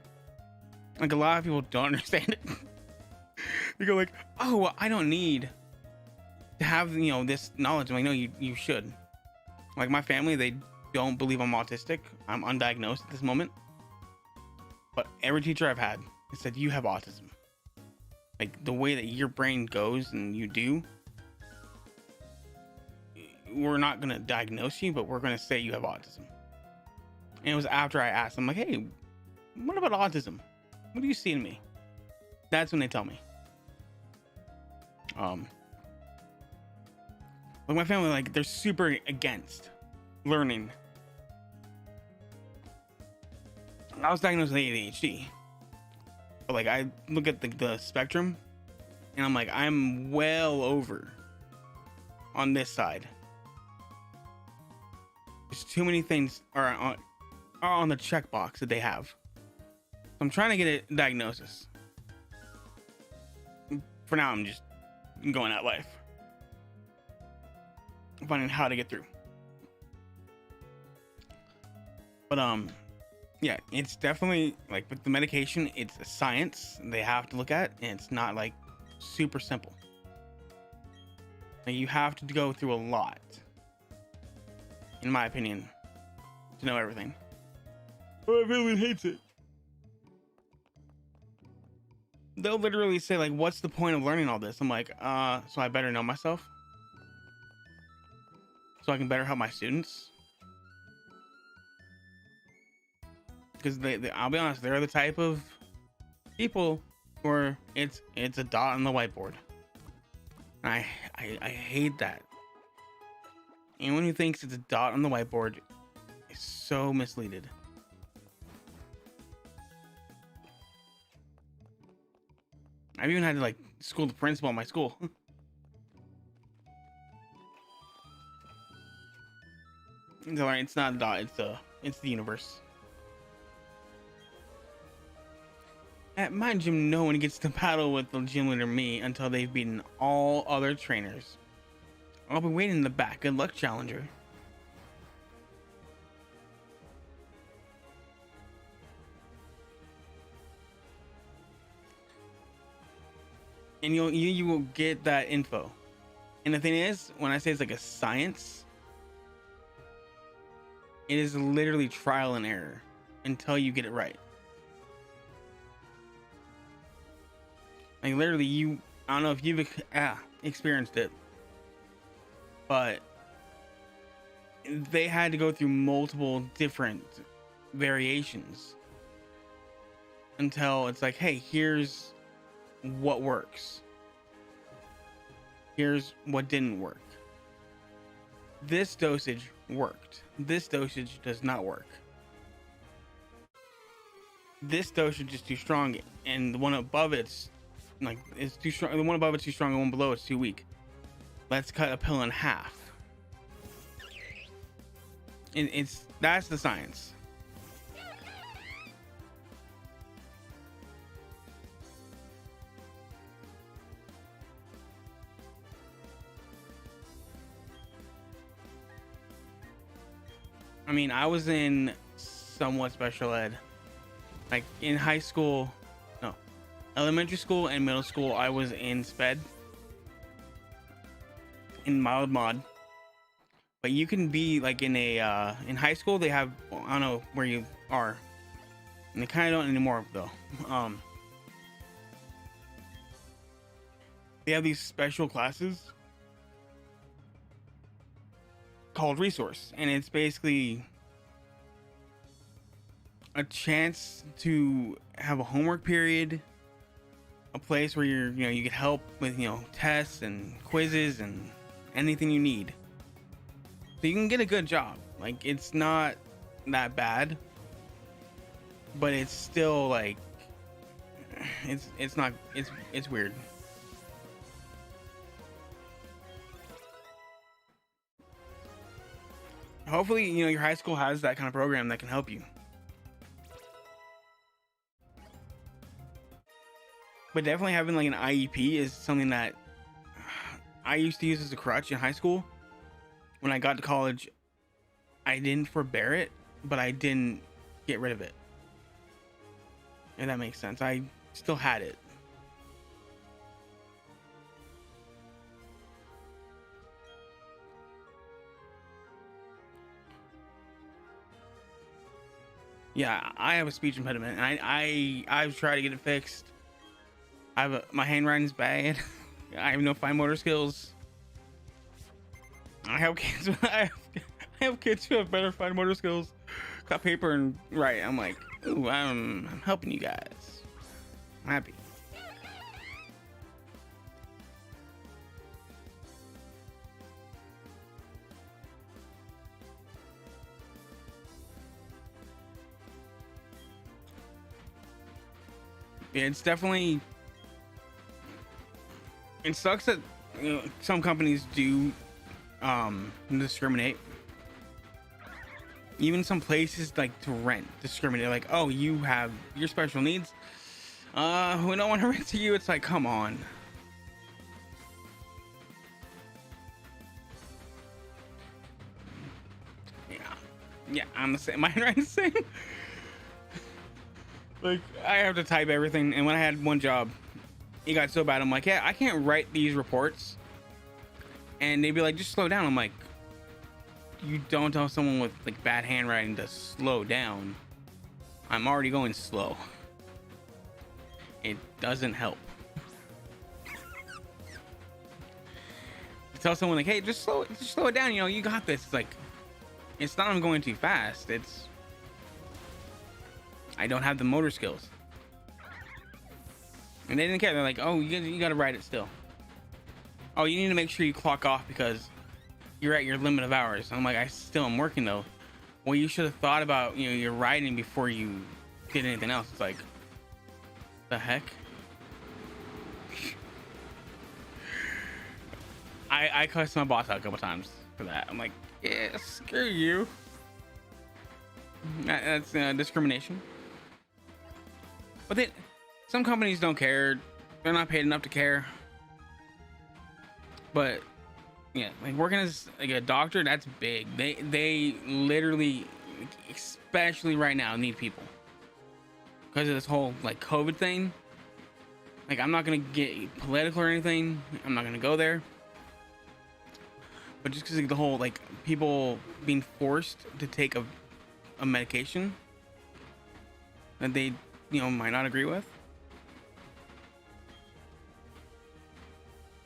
Like a lot of people don't understand it. They go like, "Oh, well, I don't need to have this knowledge." I'm like, no, you should. Like my family, they don't believe I'm autistic. I'm undiagnosed at this moment. But every teacher I've had has said you have autism. Like the way that your brain goes and you do, we're not gonna diagnose you, but we're gonna say you have autism. And it was after I asked them, like, hey, what about autism? What do you see in me? That's when they tell me. Like my family, like they're super against learning. I was diagnosed with ADHD, but like I look at the spectrum, and I'm like, I'm well over on this side. There's too many things are on the checkbox that they have. So I'm trying to get a diagnosis. For now, I'm just going at life, finding how to get through. But yeah, it's definitely like with the medication, it's a science they have to look at, and it's not like super simple. Like, you have to go through a lot, in my opinion, to know everything. Oh, my family hates it. They'll literally say like, what's the point of learning all this? I'm like, so I better know myself so I can better help my students. Because I'll be honest, they're the type of people where it's a dot on the whiteboard. And I hate that. Anyone who thinks it's a dot on the whiteboard is so misleaded. I've even had to like school the principal at my school. It's not a dot, it's the universe. At my gym, no one gets to battle with the gym leader me until they've beaten all other trainers. I'll be waiting in the back. Good luck, challenger. And you will get that info. And the thing is, when I say it's like a science, it is literally trial and error until you get it right. Like literally, I don't know if you've experienced it, but they had to go through multiple different variations until it's like, hey, here's what works. Here's what didn't work. This dosage worked. This dosage does not work. This dosage is too strong, and the one above it's too strong. The one above it's too strong, and the one below it's too weak. Let's cut a pill in half. And that's the science. I mean, I was in somewhat special ed. Like in high school, no, elementary school and middle school, I was in SPED, in mild mod. But you can be like in in high school, they have, I don't know where you are, and they kind of don't anymore though. They have these special classes called resource, and it's basically a chance to have a homework period, a place where you get help with tests and quizzes and anything you need, so you can get a good job. Like, it's not that bad, but it's still like it's weird. Hopefully, your high school has that kind of program that can help you. But definitely having like an IEP is something that I used to use as a crutch in high school. When I got to college, I didn't forbear it, but I didn't get rid of it. If that makes sense. I still had it. Yeah, I have a speech impediment, and I've tried to get it fixed. My handwriting's bad. I have no fine motor skills. I have kids. I have kids who have better fine motor skills. Cut paper and write. I'm like, ooh, I'm helping you guys. I'm happy. It's definitely, it sucks that some companies do discriminate. Even some places like to rent discriminate, like, oh, you have your special needs, we don't want to rent to you. It's like, come on. Yeah, I'm the same. Am I right the same? Like, I have to type everything, and when I had one job, it got so bad. I'm like, yeah, I can't write these reports, and they'd be like, just slow down. I'm like, you don't tell someone with like bad handwriting to slow down. I'm already going slow. It doesn't help. Tell someone like, hey, just slow it down. You know, you got this. It's like, it's not I'm going too fast. It's I don't have the motor skills. And they didn't care. They're like, oh, you got to ride it still. Oh, you need to make sure you clock off because you're at your limit of hours. I'm like, I still am working though. Well, you should have thought about, you know, your riding before you did anything else. It's like, the heck? I cussed my boss out a couple times for that. I'm like, yeah, screw you. That's discrimination. But then some companies don't care. They're not paid enough to care. But yeah, like working as like a doctor, that's big. They literally, especially right now, need people because of this whole like COVID thing. Like, I'm not gonna get political or anything. I'm not gonna go there. But just because like, the whole like people being forced to take a medication that they, you know, might not agree with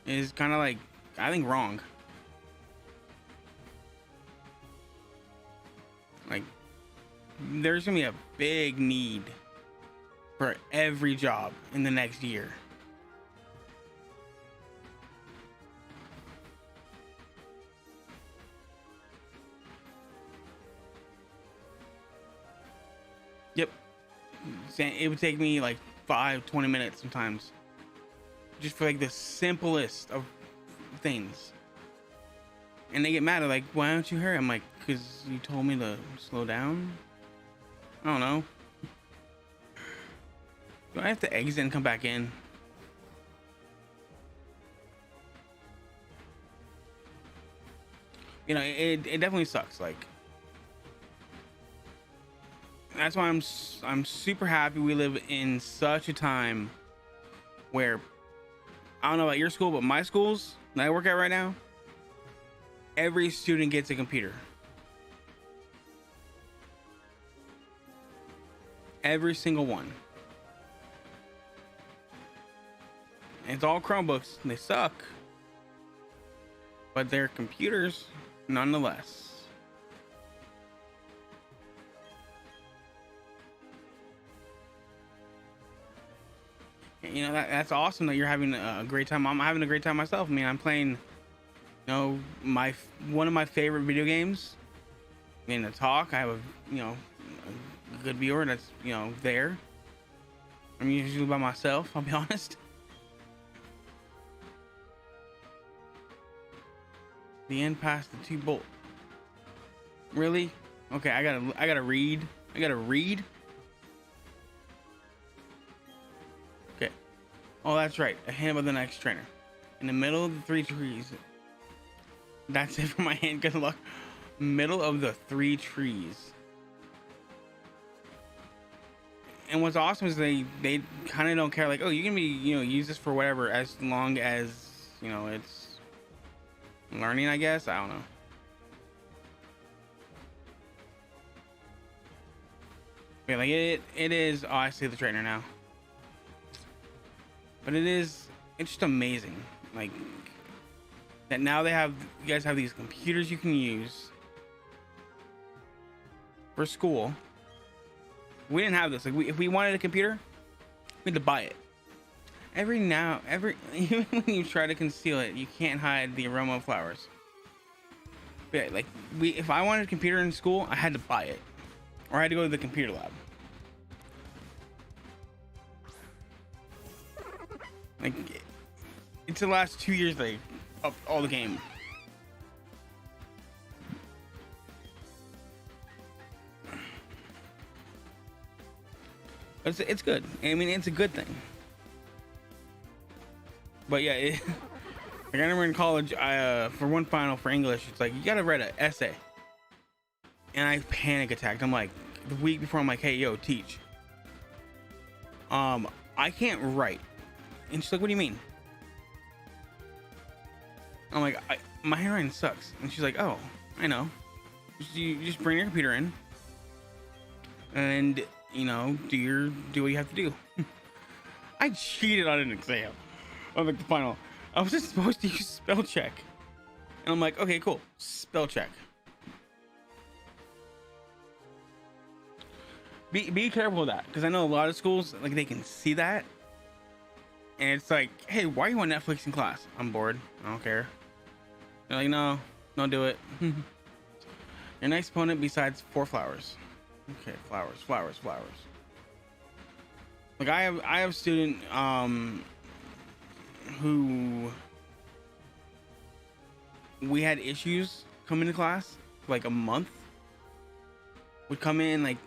is kind of like, I think, wrong. Like, there's gonna be a big need for every job in the next year. Yep. It would take me like 20 minutes sometimes just for like the simplest of things. And they get mad. They're like, why don't you hurry? I'm like, because you told me to slow down. I don't know. Do I have to exit and come back in? You know, it definitely sucks. Like, that's why I'm super happy we live in such a time where, I don't know about your school, but my schools that I work at right now, every student gets a computer. Every single one. And it's all Chromebooks. They suck. But they're computers nonetheless. You know, that's awesome that you're having a great time. I'm having a great time myself. I mean, I'm playing, you know, one of my favorite video games. In a talk, I have a good viewer that's, you know, there. I'm usually by myself, I'll be honest. The end past the 2 bolt. Really? Okay, I gotta read. I gotta read. Okay. Oh, that's right. Ahead of the next trainer. In the middle of the 3 trees. That's it for my hand. Good luck. Middle of the 3 trees. And what's awesome is they kind of don't care. Like, oh, you can be, you know, use this for whatever as long as, you know, it's learning, I guess. I don't know. Yeah, like it is. Oh, I see the trainer now. But it's just amazing. Like that now you guys have these computers you can use for school. We didn't have this. Like if we wanted a computer, we had to buy it. Even when you try to conceal it, you can't hide the aroma of flowers. But yeah, like if I wanted a computer in school, I had to buy it, or I had to go to the computer lab. Like, it's the last 2 years they upped all the game. It's good. I mean, it's a good thing. But yeah, like I remember in college, for one final for English, it's like you gotta write an essay, and I panic attacked. I'm like, the week before, I'm like, hey, yo, teach. I can't write, and she's like, what do you mean? I'm like, my handwriting sucks, and she's like, oh, I know. You just bring your computer in, and you know, do what you have to do. I cheated on an exam. On like the final. I was just supposed to use spell check. And I'm like, okay, cool. Spell check. Be careful with that. Because I know a lot of schools, like, they can see that. And it's like, hey, why are you on Netflix in class? I'm bored. I don't care. They're like, no, don't do it. Your next opponent besides 4 flowers. Okay, flowers. Like I have a student who we had issues coming to class for like a month. Would come in like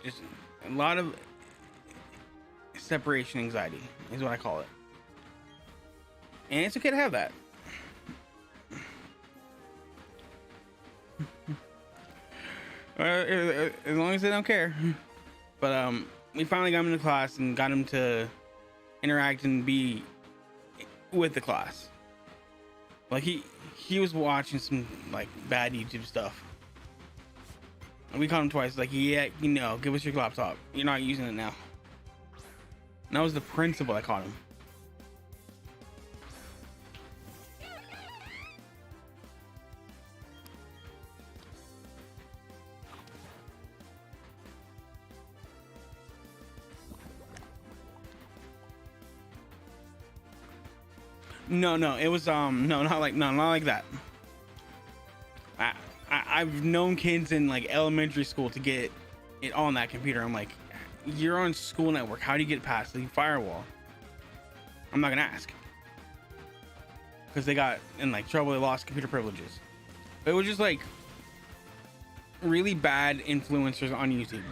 just a lot of separation anxiety is what I call it. And it's okay to have that. As long as they don't care. But we finally got him into class and got him to interact and be with the class. Like he was watching some like bad YouTube stuff. And we caught him twice. Like, yeah, you know, give us your laptop. You're not using it now. And that was the principal that caught him. No, it was no, not like that. I've known kids in like elementary school to get it on that computer. I'm like, you're on school network. How do you get past the firewall? I'm not gonna ask because they got in like trouble. They lost computer privileges. But it was just like really bad influencers on YouTube.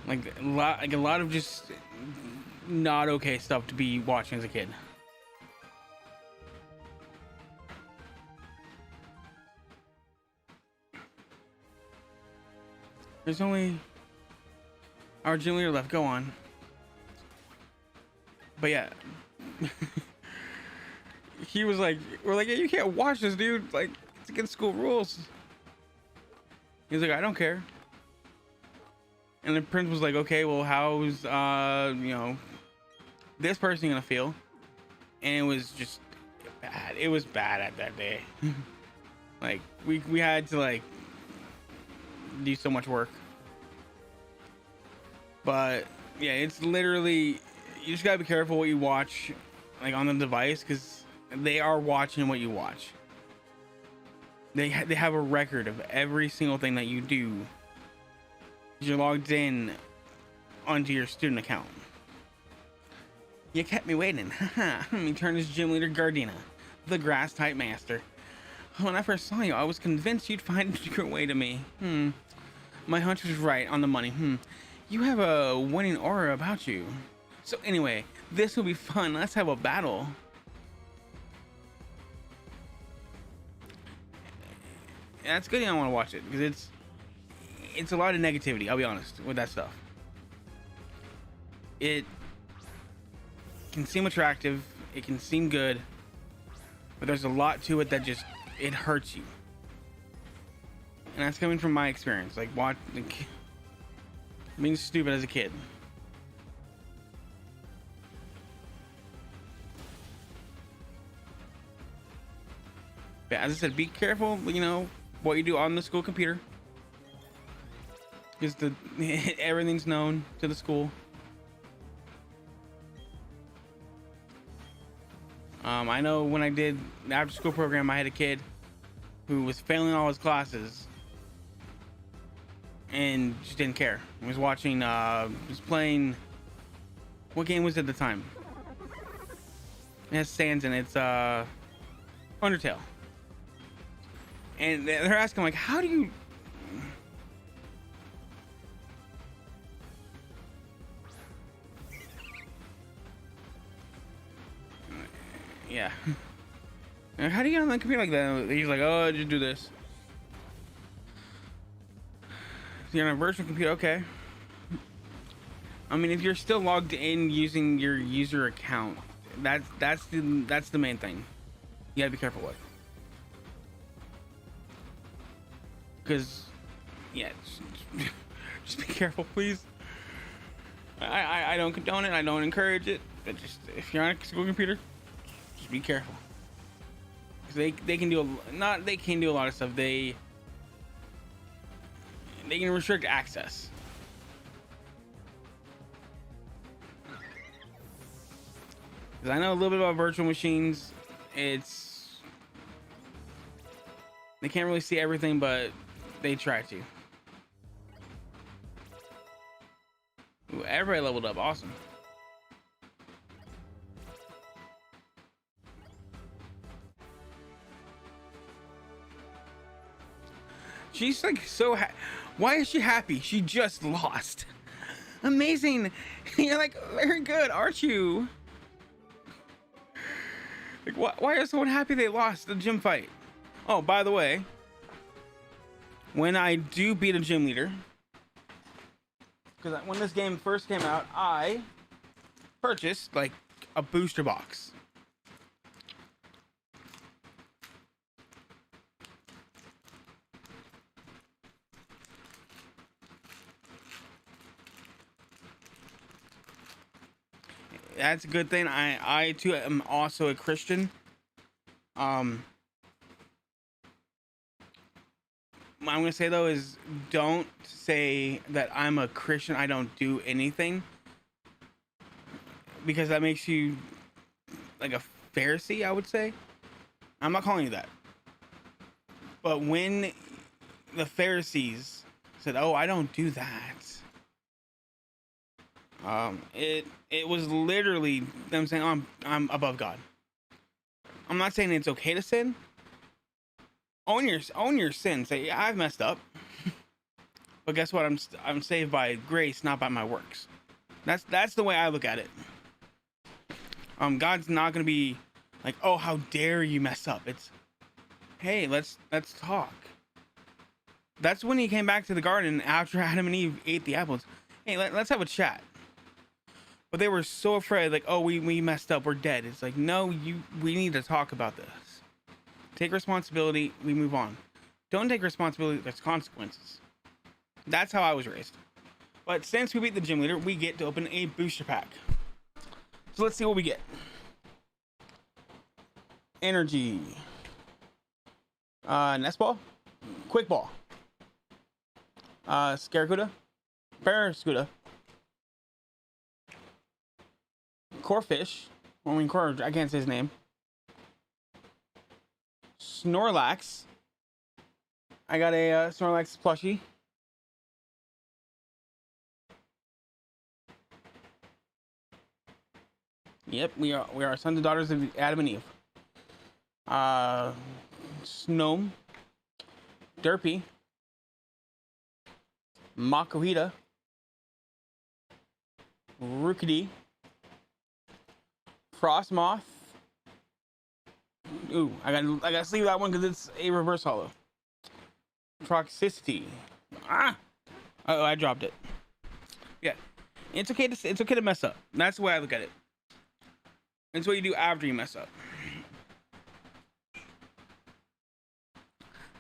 Like a lot of just not okay stuff to be watching as a kid. There's only our gym leader left. Go on. But yeah, he was like, we're like, yeah, you can't watch this, dude. Like, it's against school rules. He's like, I don't care. And the prince was like, okay, well, how's you know, this person gonna feel? And it was just bad. It was bad at that day. Like we had to like do so much work. But yeah, it's literally, you just gotta be careful what you watch like on the device, because they are watching what you watch. They have a record of every single thing that you do. You're logged in onto your student account. You kept me waiting. Let me turn as gym leader Gardena, the grass type master. When I first saw you, I was convinced you'd find your way to me. My hunch was right on the money. You have a winning aura about you. So anyway, this will be fun. Let's have a battle. That's good. I don't want to watch it because it's a lot of negativity. I'll be honest with that stuff. It can seem attractive. It can seem good, but there's a lot to it that just, it hurts you. And that's coming from my experience. Like being stupid as a kid. But as I said, be careful, you know, what you do on the school computer. Because everything's known to the school. I know when I did the after school program, I had a kid who was failing all his classes and just didn't care. He was watching, was playing What game was it at the time? It has sands in it. It's Undertale. And they're asking like, how do you? Yeah. And how do you get on the computer like that? He's like, oh, just do this. You're on a virtual computer, okay. I mean, if you're still logged in using your user account, that's the main thing. You gotta be careful with. Because, yeah, just be careful, please. I don't condone it. I don't encourage it. But just if you're on a school computer, just be careful. Because they can do they can do a lot of stuff. They can restrict access. Because I know a little bit about virtual machines. They can't really see everything, but they try to. Ooh, everybody leveled up. Awesome. She's like so why is she happy? She just lost. Amazing. You're like, very good, aren't you? Like, why is someone happy they lost the gym fight? Oh, by the way, when I do beat a gym leader, because when this game first came out, I purchased like a booster box. That's a good thing. I too am also a Christian. What I'm gonna say though is, don't say that I'm a Christian, I don't do anything, because that makes you like a Pharisee, I would say. I'm not calling you that. But when the Pharisees said, "Oh, I don't do that," it was literally them saying, "Oh, I'm above God." I'm not saying it's okay to sin. Own your sin. Say, yeah, I've messed up, but guess what? I'm saved by grace, not by my works. That's the way I look at it. God's not gonna be like, "Oh, how dare you mess up." It's, hey, let's talk. That's when he came back to the garden after Adam and Eve ate the apples. Hey, let's have a chat. But they were so afraid, like, "Oh, we messed up, we're dead." It's like, no, we need to talk about this. Take responsibility, we move on. Don't take responsibility, there's consequences. That's how I was raised. But since we beat the gym leader, we get to open a booster pack. So let's see what we get. Energy. Nest ball. Quick ball. Scarecuda. Barracuda. Corfish. I can't say his name. Snorlax. I got a Snorlax plushie. Yep, we are sons and daughters of Adam and Eve. Snom. Derpy. Makuhita. Rookidee. Frostmoth. Ooh, I gotta sleeve that one because it's a reverse holo. Toxicity. Oh, I dropped it. Yeah, it's okay to mess up. That's the way I look at it. It's what you do after you mess up.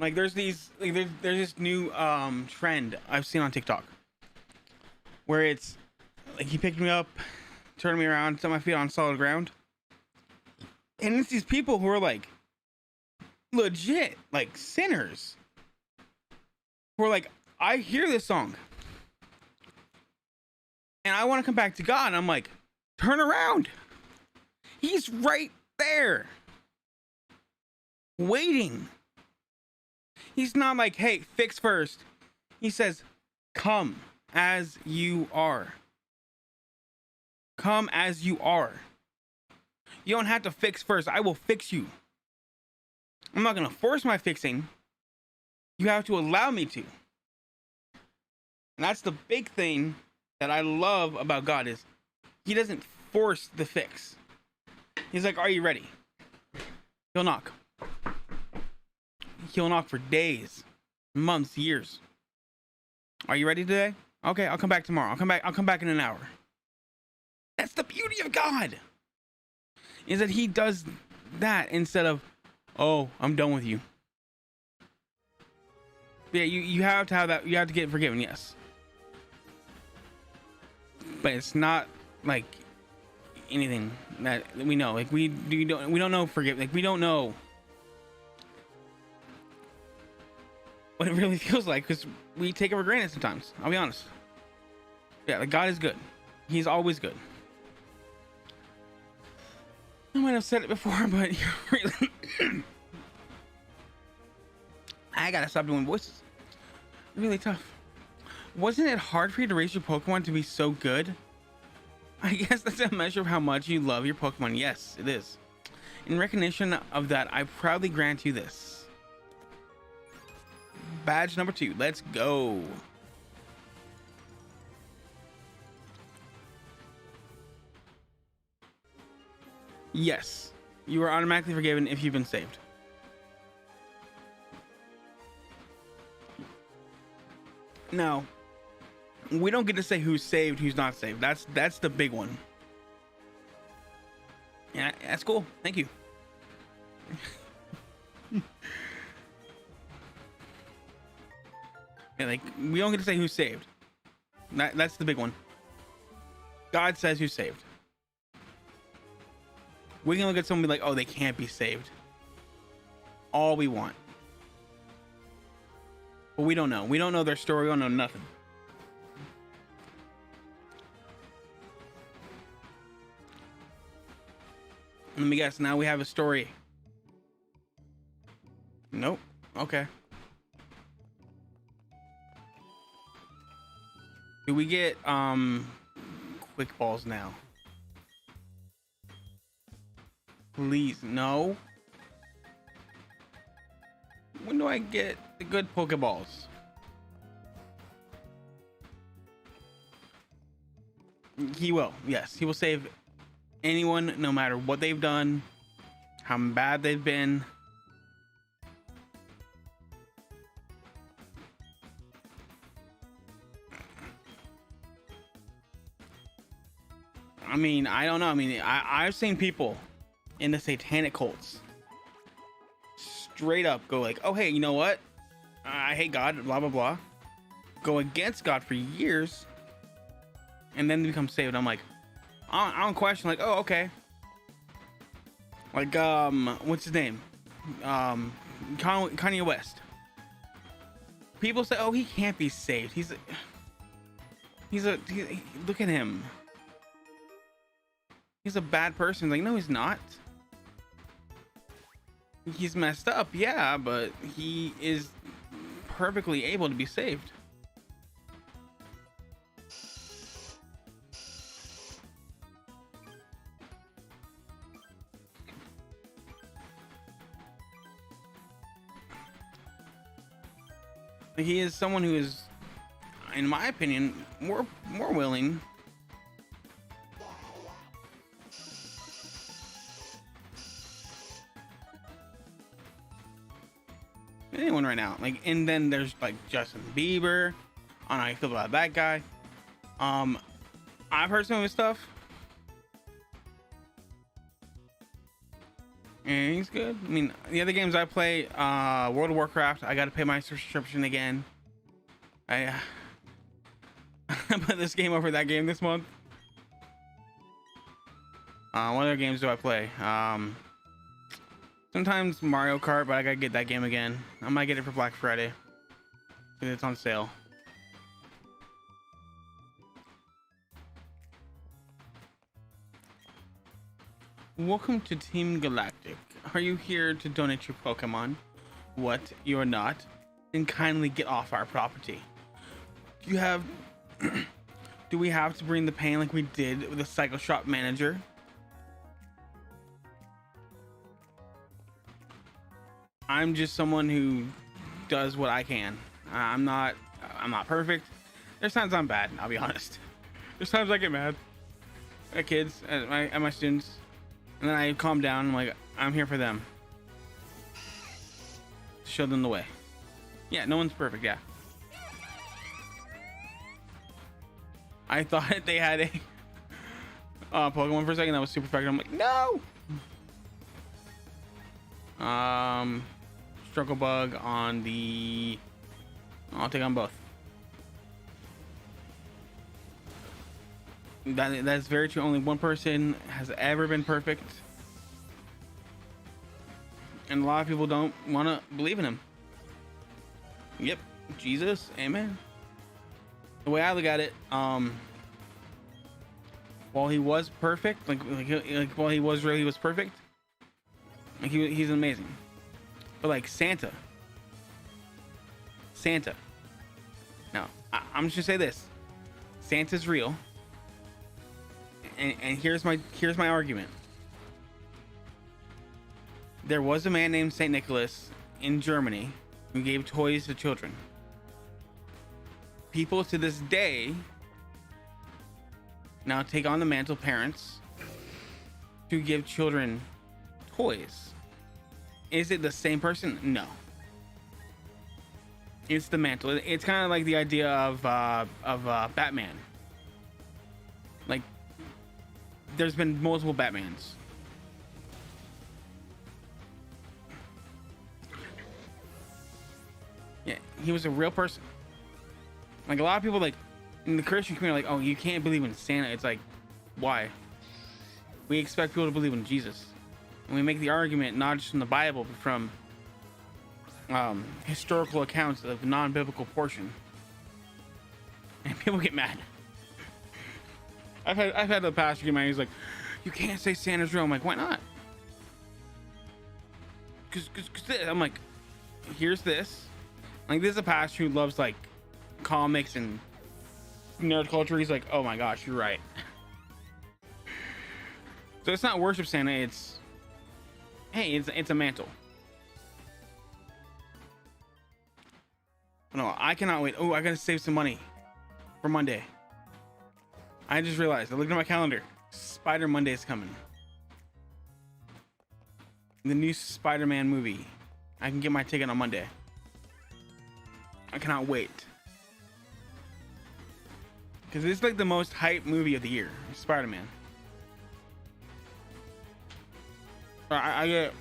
Like there's this new trend I've seen on TikTok where it's like he picked me up, turned me around, set my feet on solid ground. And it's these people who are like legit like sinners who are like, I hear this song and I want to come back to God. And I'm like, turn around. He's right there waiting. He's not like, hey, fix first. He says, come as you are. Come as you are. You don't have to fix first. I will fix you. I'm not going to force my fixing. You have to allow me to. And that's the big thing that I love about God is he doesn't force the fix. He's like, are you ready? He'll knock. He'll knock for days, months, years. Are you ready today? Okay, I'll come back tomorrow. I'll come back in an hour. That's the beauty of God. Is that he does that instead of, oh, I'm done with you. Yeah, you have to have that. You have to get forgiven, yes. But it's not like anything that we know. Like we don't know forgive. Like we don't know what it really feels like because we take it for granted sometimes. I'll be honest. Yeah, like God is good. He's always good. I might have said it before, but you're really I gotta stop doing voices. Really tough. Wasn't it hard for you to raise your Pokemon to be so good? I guess that's a measure of how much you love your Pokemon. Yes, it is. In recognition of that, I proudly grant you this. Badge number 2. Let's go. Yes, you are automatically forgiven if you've been saved. Now, we don't get to say who's saved, who's not saved. That's the big one. Yeah, that's cool. Thank you. Yeah, like we don't get to say who's saved. That's the big one. God says who's saved. We can look at someone and be like, oh, they can't be saved. All we want. But we don't know. We don't know their story. We don't know nothing. Let me guess. Now we have a story. Nope. Okay. Do we get quick balls now? Please, no. When do I get the good Pokeballs? He will. Yes, he will save anyone, no matter what they've done, how bad they've been. I mean, I don't know. I mean, I've seen people in the satanic cults straight up go like, oh, hey, you know what? I hate God, blah, blah, blah. Go against God for years. And then they become saved. I'm like, I don't question, like, oh, okay. Like, what's his name? Kanye West. People say, oh, he can't be saved. Look at him. He's a bad person. Like, no, he's not. He's messed up, yeah, but he is perfectly able to be saved. He is someone who is, in my opinion, more willing than anyone right now. Like, and then there's like Justin Bieber. I don't know how you feel about that guy. I've heard some of his stuff, and he's good. I mean, the other games I play, World of Warcraft, I got to pay my subscription again. I put this game over that game this month. What other games do I play? Sometimes Mario Kart, but I gotta get that game again. I might get it for Black Friday because it's on sale. Welcome to Team Galactic. Are you here to donate your Pokemon? What? You're not? Then kindly get off our property. Do Do we have to bring the pain like we did with the cycle shop manager? I'm just someone who does what I can. I'm not perfect. There's times I'm bad, I'll be honest. There's times I get mad at kids, at my students, and then I calm down. I'm like, I'm here for them. Show them the way. Yeah, no one's perfect. Yeah. I thought they had a Pokemon for a second that was super effective. I'm like, no. Struggle bug on the. I'll take on both. That's very true. Only one person has ever been perfect, and a lot of people don't want to believe in him. Yep, Jesus, amen. The way I look at it, while he was perfect, like while he was perfect, like he's amazing. But like Santa. No, I'm just gonna say this: Santa's real. And here's my argument. There was a man named Saint Nicholas in Germany who gave toys to children. People to this day now take on the mantle, parents, to give children toys. Is it the same person? No. It's the mantle. It's kind of like the idea of Batman. Like, there's been multiple Batmans. Yeah, he was a real person. Like, a lot of people, like, in the Christian community, are like, oh, you can't believe in Santa. It's like, why? We expect people to believe in Jesus. And we make the argument not just from the Bible, but from historical accounts of the non-biblical portion. And people get mad. I've had the pastor get mad. He's like, you can't say Santa's real. I'm like, why not? Cause I'm like, here's this. Like, this is a pastor who loves like comics and nerd culture. He's like, oh my gosh, you're right. So it's not worship Santa. It's, hey, it's a mantle. No, I cannot wait. Oh, I gotta save some money for Monday. I just realized, I looked at my calendar. Spider Monday is coming. The new Spider-Man movie. I can get my ticket on Monday. I cannot wait. Because it's like the most hyped movie of the year. Spider-Man. I get...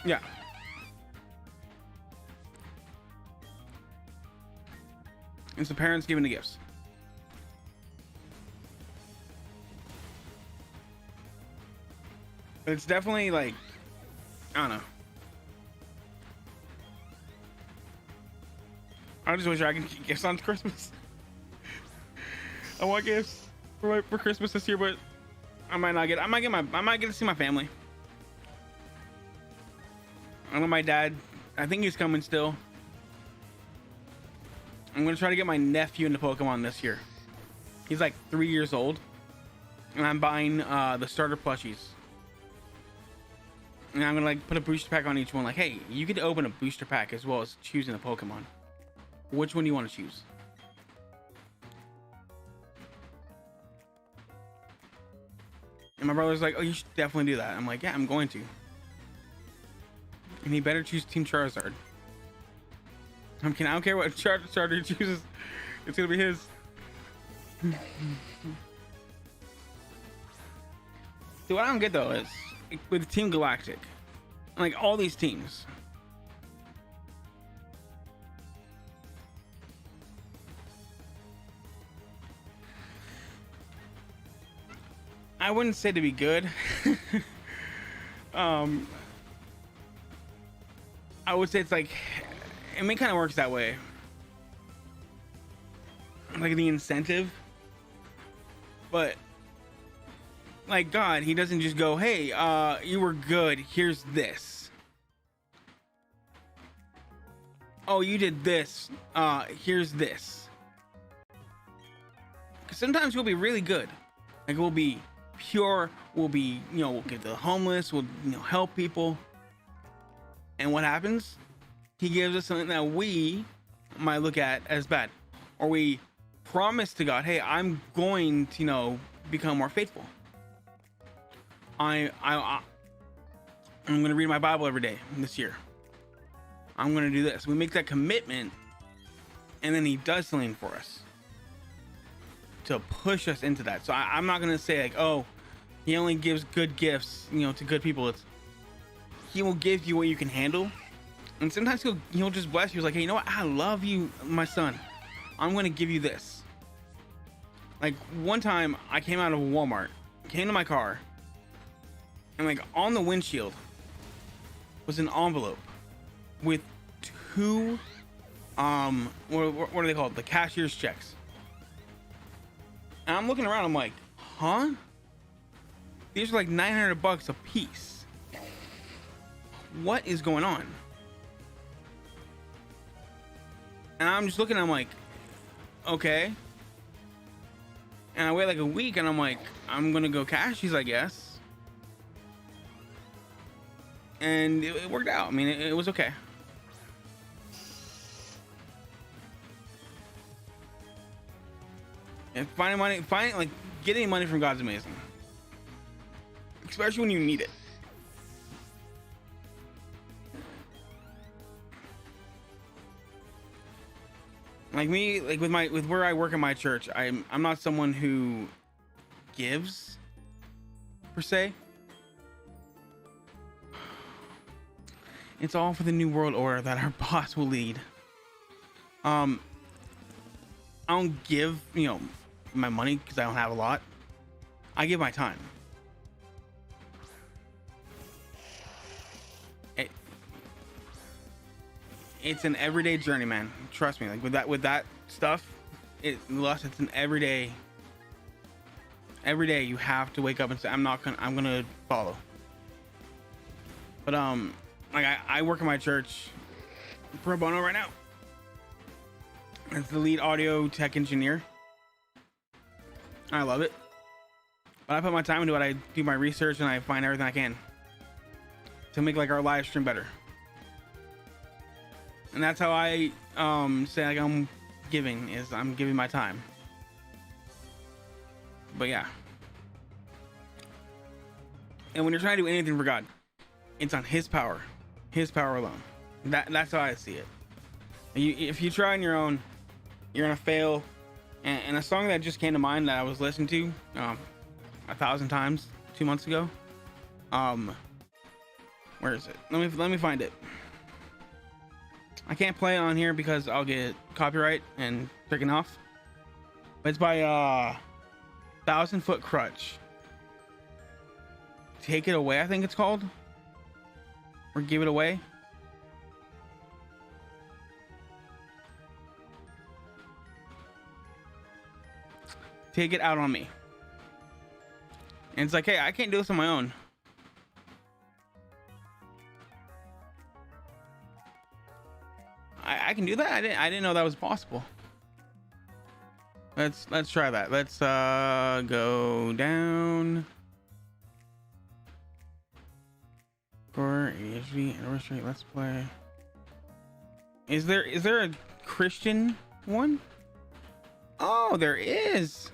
Yeah. It's the parents giving the gifts. But it's definitely like, I don't know. I just wish I could get gifts on Christmas. I want gifts for Christmas this year, but I might not get. I might get to see my family. I know my dad. I think he's coming still. I'm gonna try to get my nephew into Pokemon this year. He's like 3 years old, and I'm buying the starter plushies. And I'm gonna like put a booster pack on each one. Like, hey, you get to open a booster pack as well as choosing a Pokemon. Which one do you want to choose? And my brother's like, oh, you should definitely do that. I'm like, yeah, I'm going to. And he better choose Team Charizard. I don't care what starter he chooses. It's gonna be his. See, what I don't get though is with Team Galactic, like all these teams, I wouldn't say to be good. I would say it's like, I mean, it kind of works that way. Like the incentive. But like God, he doesn't just go, hey, you were good, here's this. oh, you did this. Here's this. Because sometimes we'll be really good. Like we'll be pure. We'll be, we'll give to the homeless. We'll, help people. And what happens? He gives us something that we might look at as bad, or we promise to God, hey, I'm going to, become more faithful. I'm going to read my Bible every day this year. I'm going to do this. We make that commitment, and then he does something for us to push us into that. So I'm not going to say like, oh, he only gives good gifts, to good people. It's he will give you what you can handle. And sometimes he'll just bless you. He's like, hey, you know what? I love you, my son. I'm going to give you this. Like one time I came out of Walmart, came to my car, and like on the windshield was an envelope with two, what are they called? The cashier's checks. And I'm looking around, I'm like, huh? These are like $900 a piece. What is going on? And I'm just looking, I'm like, okay. And I wait like a week and I'm like, I'm gonna go cash these, I guess. And it worked out. I mean, it was okay. And getting money from God's amazing. Especially when you need it. Like me, like with where I work in my church, I'm not someone who gives per se. It's all for the new world order that our boss will lead. I don't give, my money because I don't have a lot. I give my time. It's an everyday journey, man. Trust me. Like with that stuff, it's an everyday. Every day you have to wake up and say, I'm gonna follow. But like I work in my church pro bono right now. As the lead audio tech engineer. I love it. But I put my time into it. I do my research and I find everything I can to make like our live stream better. And that's how I say like I'm giving my time. But yeah. And when you're trying to do anything for God, it's on his power alone. That's how I see it. If you try on your own, you're gonna fail. And a song that just came to mind that I was listening to 1,000 times 2 months ago. Where is it? Let me find it. I can't play it on here because I'll get copyright and taken off. But it's by 1,000 Foot Crutch. Take It Away, I think it's called. Or Give It Away. Take It Out on Me. And it's like, hey, I can't do this on my own. I can do that. I didn't know that was possible. Let's try that. Let's go down for AHV anniversary. Let's play. Is there a Christian one? Oh, there is.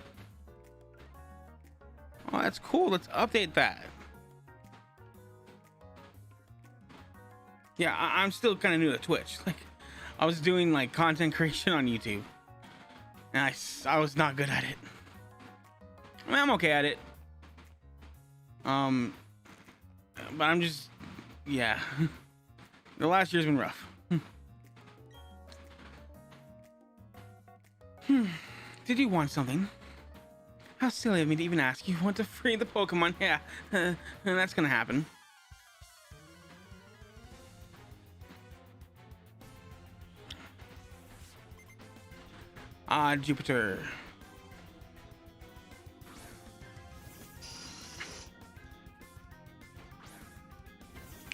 Oh, that's cool. Let's update that. Yeah, I'm still kind of new to Twitch. Like, I was doing like content creation on YouTube, and I was not good at it. I mean, I'm okay at it. But I'm just, yeah. The last year's been rough. Did you want something? How silly of me to even ask. You want to free the Pokemon? Yeah, and that's gonna happen. Jupiter.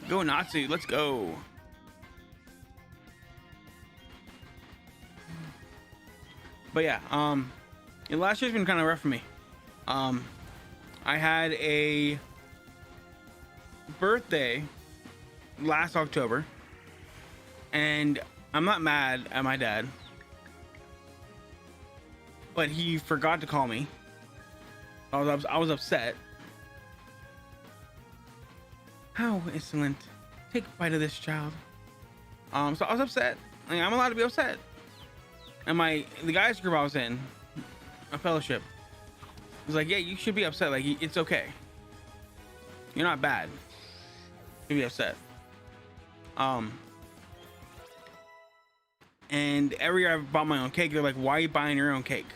Go Natsu, let's go. But yeah, last year's been kind of rough for me. I had a birthday last October, and I'm not mad at my dad, but he forgot to call me. I was upset. How insolent! Take a bite of this, child. So I was upset. Like, I'm allowed to be upset. And the guys group I was in, a fellowship, was like, yeah, you should be upset. Like, it's okay. You're not bad. You should be upset. And every year I've bought my own cake. They're like, why are you buying your own cake?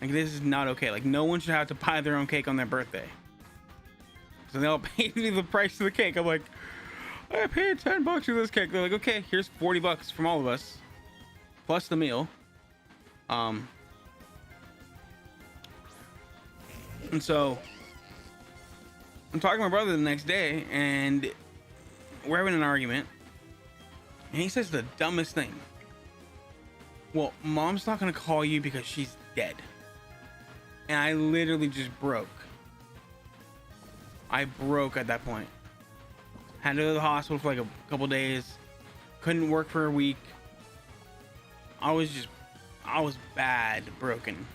Like, this is not okay. Like, no one should have to buy their own cake on their birthday. So they all paid me the price of the cake. I'm like, I paid $10 for this cake. They're like, okay, here's $40 from all of us, plus the meal. And so I'm talking to my brother the next day, and we're having an argument, and he says the dumbest thing. Well, mom's not gonna call you because she's dead. And I literally just broke. I broke at that point. Had to go to the hospital for like a couple days. Couldn't work for a week. I was bad broken.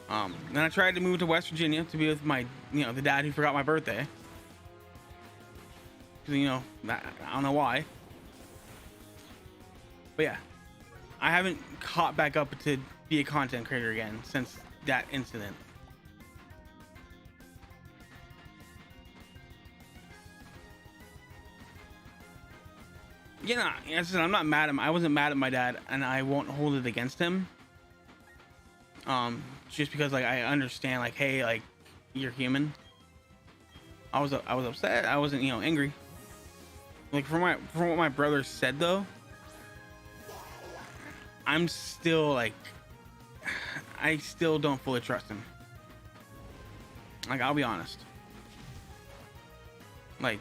Then I tried to move to West Virginia to be with my, the dad who forgot my birthday. Cause I don't know why. But yeah, I haven't caught back up to be a content creator again since that incident. Yeah, I'm not mad at him. I wasn't mad at my dad, and I won't hold it against him. Just because like I understand, like, hey, like, you're human. I was upset. I wasn't, angry. Like, from what my brother said though, I'm still like, I still don't fully trust him. Like, I'll be honest. Like,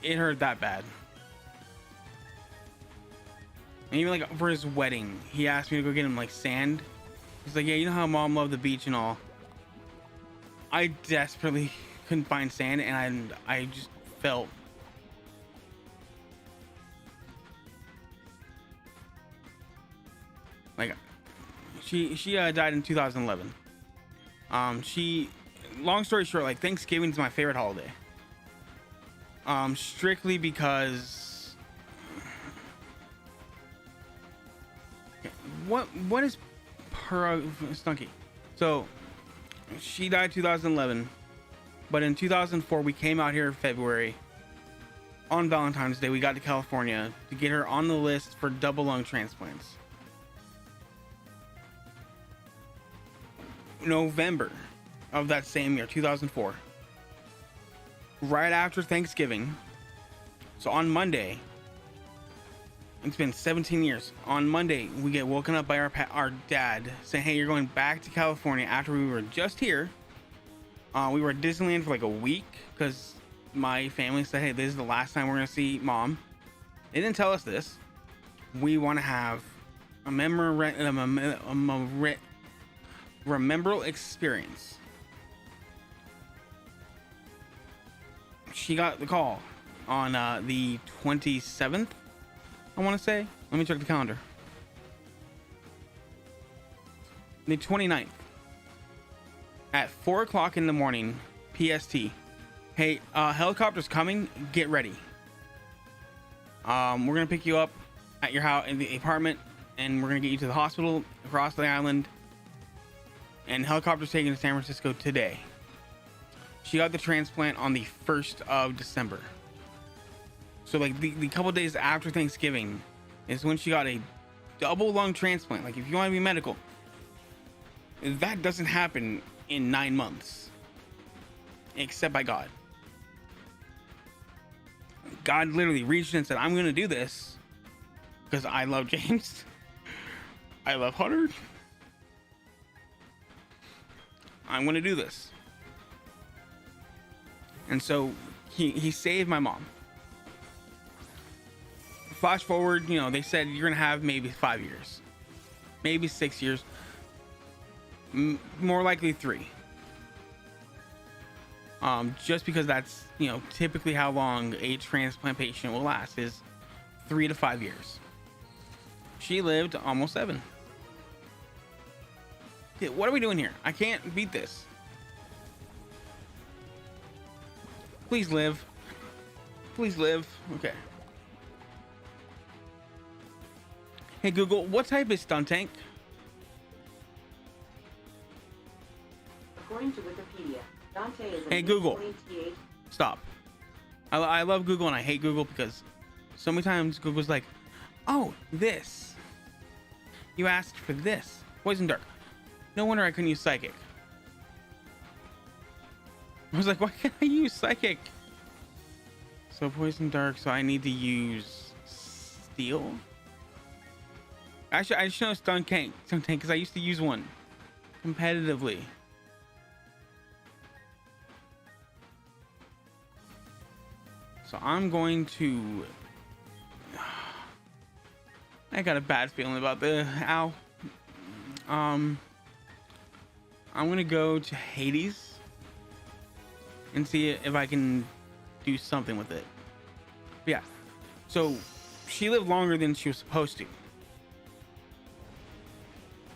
it hurt that bad. And even like for his wedding, he asked me to go get him like sand. He's like, yeah, you know how mom loved the beach and all. I desperately couldn't find sand, and I just felt like she died in 2011. Long story short, like, Thanksgiving is my favorite holiday. Strictly because what is Stunky? So she died 2011, but in 2004 we came out here in February on Valentine's Day. We got to California to get her on the list for double lung transplants. November of that same year, 2004, right after Thanksgiving. So on Monday, it's been 17 years. On Monday, we get woken up by our dad saying, hey, you're going back to California after we were just here. We were at Disneyland for like a week because my family said, hey, this is the last time we're going to see mom. They didn't tell us this. We want to have a memorable experience. She got the call on the 27th. I want to say, let me check the calendar. The 29th at 4 o'clock in the morning PST. Hey, helicopter's coming. Get ready. We're gonna pick you up at your house in the apartment, and we're gonna get you to the hospital across the island. And helicopter's taken to San Francisco today. She got the transplant on the 1st of December. So like the couple days after Thanksgiving is when she got a double lung transplant. Like, if you want to be medical, that doesn't happen in 9 months, except by God. God literally reached in and said, I'm going to do this because I love James. I love Hunter. I'm going to do this. And so he saved my mom. flash forward, you know, they said you're gonna have maybe 5 years, maybe 6 years, more likely 3. Just because that's, you know, typically how long a transplant patient will last, is 3 to 5 years. She lived almost 7. Okay, what are we doing here? I can't beat this. Please live. Please live. Okay. Hey Google, what type is stunt tank?
According to Wikipedia, Dante is a
Hey Google,
TH.
stop. I love Google and I hate Google because so many times Google's like, oh, this. You asked for this. Poison dark. No wonder I couldn't use psychic. I was like, why can't I use psychic? So poison dark, so I need to use steel. Actually, I should know stun tank because I used to use one competitively. So I'm going to. I got a bad feeling about the ow. I'm gonna go to Hades and see if I can do something with it. But yeah, so she lived longer than she was supposed to,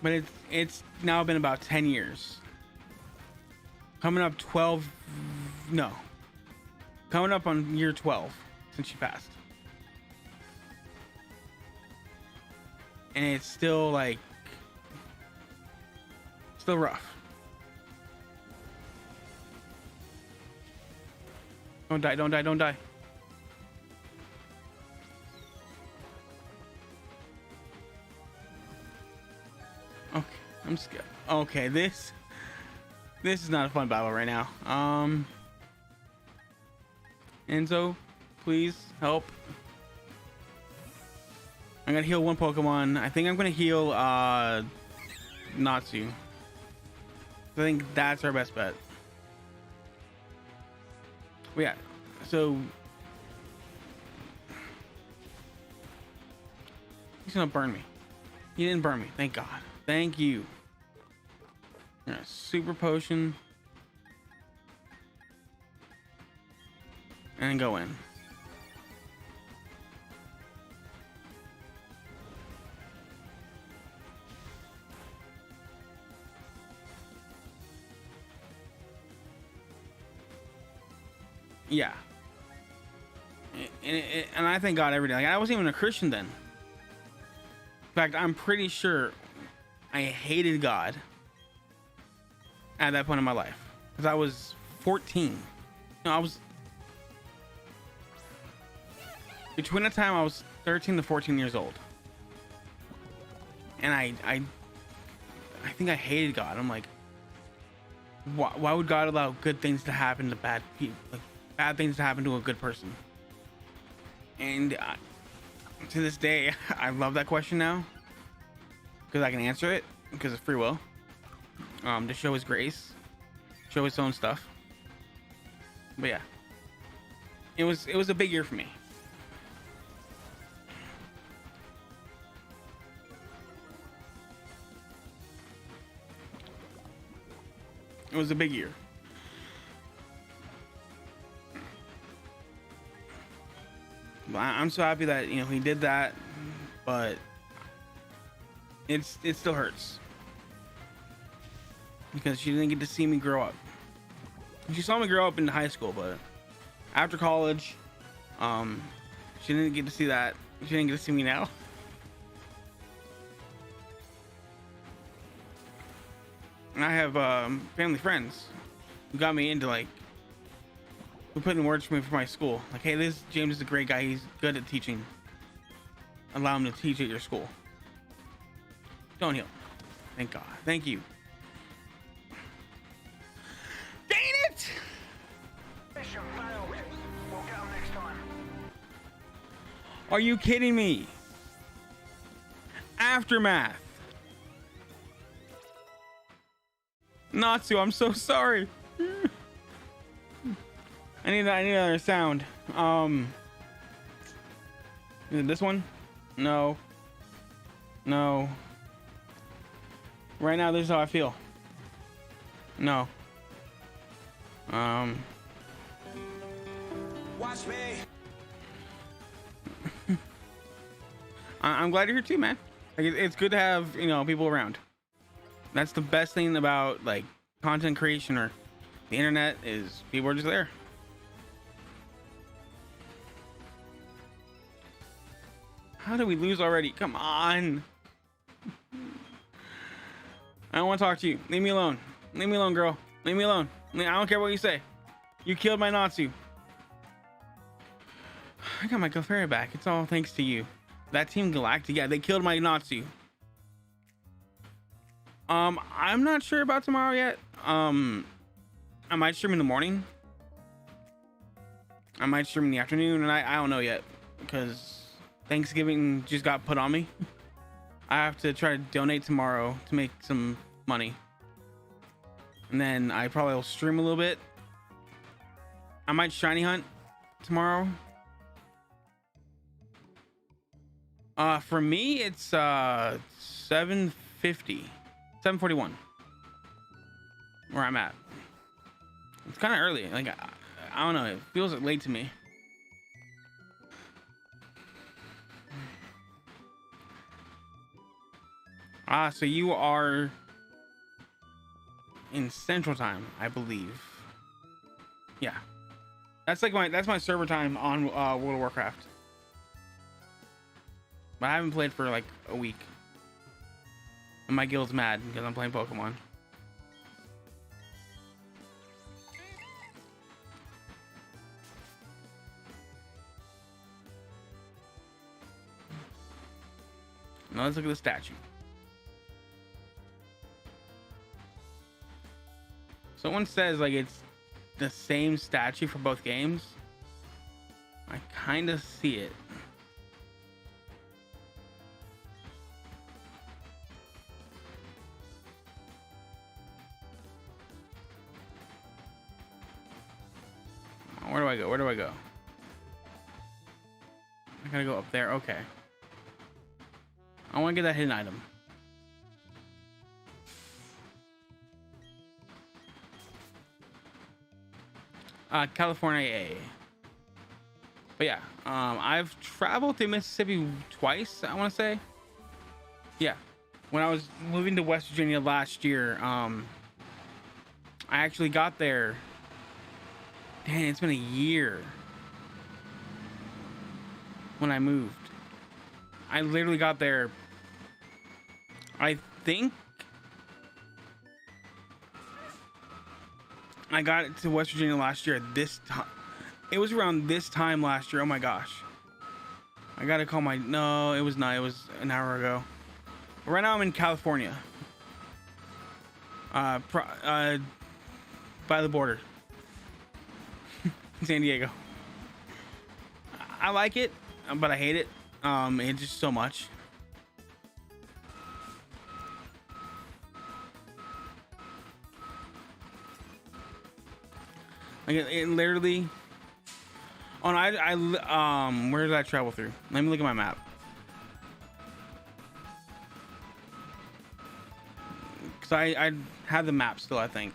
but it's now been about 10 years, coming up 12, no, coming up on year 12 since she passed, and it's still like still rough. Don't die, don't die, don't die. Okay, I'm scared. Okay, this is not a fun battle right now. Enzo, please help. I'm gonna heal one Pokemon. I think I'm gonna heal Natsu. I think that's our best bet. But yeah, so he's gonna burn me. He didn't burn me, thank God. Thank you. Yeah, super potion. And go in. Yeah. And I thank God every day. Like, I wasn't even a Christian then. In fact, I'm pretty sure I hated God at that point in my life. Because I was 14. No, I was... Between the time I was 13 to 14 years old. And I think I hated God. I'm like, why would God allow good things to happen to bad people? Like, bad things to happen to a good person. And to this day, I love that question now because I can answer it because of free will, to show his grace, show his own stuff. But yeah, it was a big year for me. It was a big year. I'm so happy that, you know, he did that, but it still hurts because she didn't get to see me grow up. She saw me grow up into high school, but after college, she didn't get to see that. She didn't get to see me now. And I have family friends who got me into, like, who put in words for me for my school. Like, hey, this James is a great guy. He's good at teaching. Allow him to teach at your school. Don't heal. Thank God. Thank you. Dang it!
Mission failed. We'll get them next time.
Are you kidding me? Aftermath. Natsu, I'm so sorry. I need another sound. Is it this one? No. No. Right now, this is how I feel. No.
Watch me.
I'm glad you're here too, man. Like, it's good to have, you know, people around. That's the best thing about like content creation or the internet is people are just there. How did we lose already? Come on. I don't want to talk to you. Leave me alone. Leave me alone, girl. Leave me alone. I don't care what you say. You killed my Natsu. I got my Clefairy back. It's all thanks to you. That Team Galactic, yeah, they killed my Natsu. I'm not sure about tomorrow yet. I might stream in the morning. I might stream in the afternoon, and I don't know yet because Thanksgiving just got put on me. I have to try to donate tomorrow to make some money, and then I probably will stream a little bit. I might shiny hunt tomorrow. For me, it's 7:41 where I'm at. It's kind of early. Like I don't know. It feels late to me. So you are in Central Time, I believe. Yeah, that's like my server time on World of Warcraft. But I haven't played for like a week. And my guild's mad because I'm playing Pokemon. Now let's look at the statue. Someone says like it's the same statue for both games. I kind of see it. Where do I go? Where do I go? I gotta go up there. Okay. I want to get that hidden item. California. But yeah, I've traveled to Mississippi twice, I want to say. Yeah. When I was moving to West Virginia last year, I actually got there. Dang, it's been a year when I moved. I literally got there, I think I got it to West Virginia last year at this time. It was around this time last year. Oh my gosh. I gotta call my, no, it was not. It was an hour ago. Right now I'm in California. By the border. San Diego. I like it, but I hate it. It's just so much. Like it literally. Oh no, where did I travel through? Let me look at my map. Cause I have the map still, I think.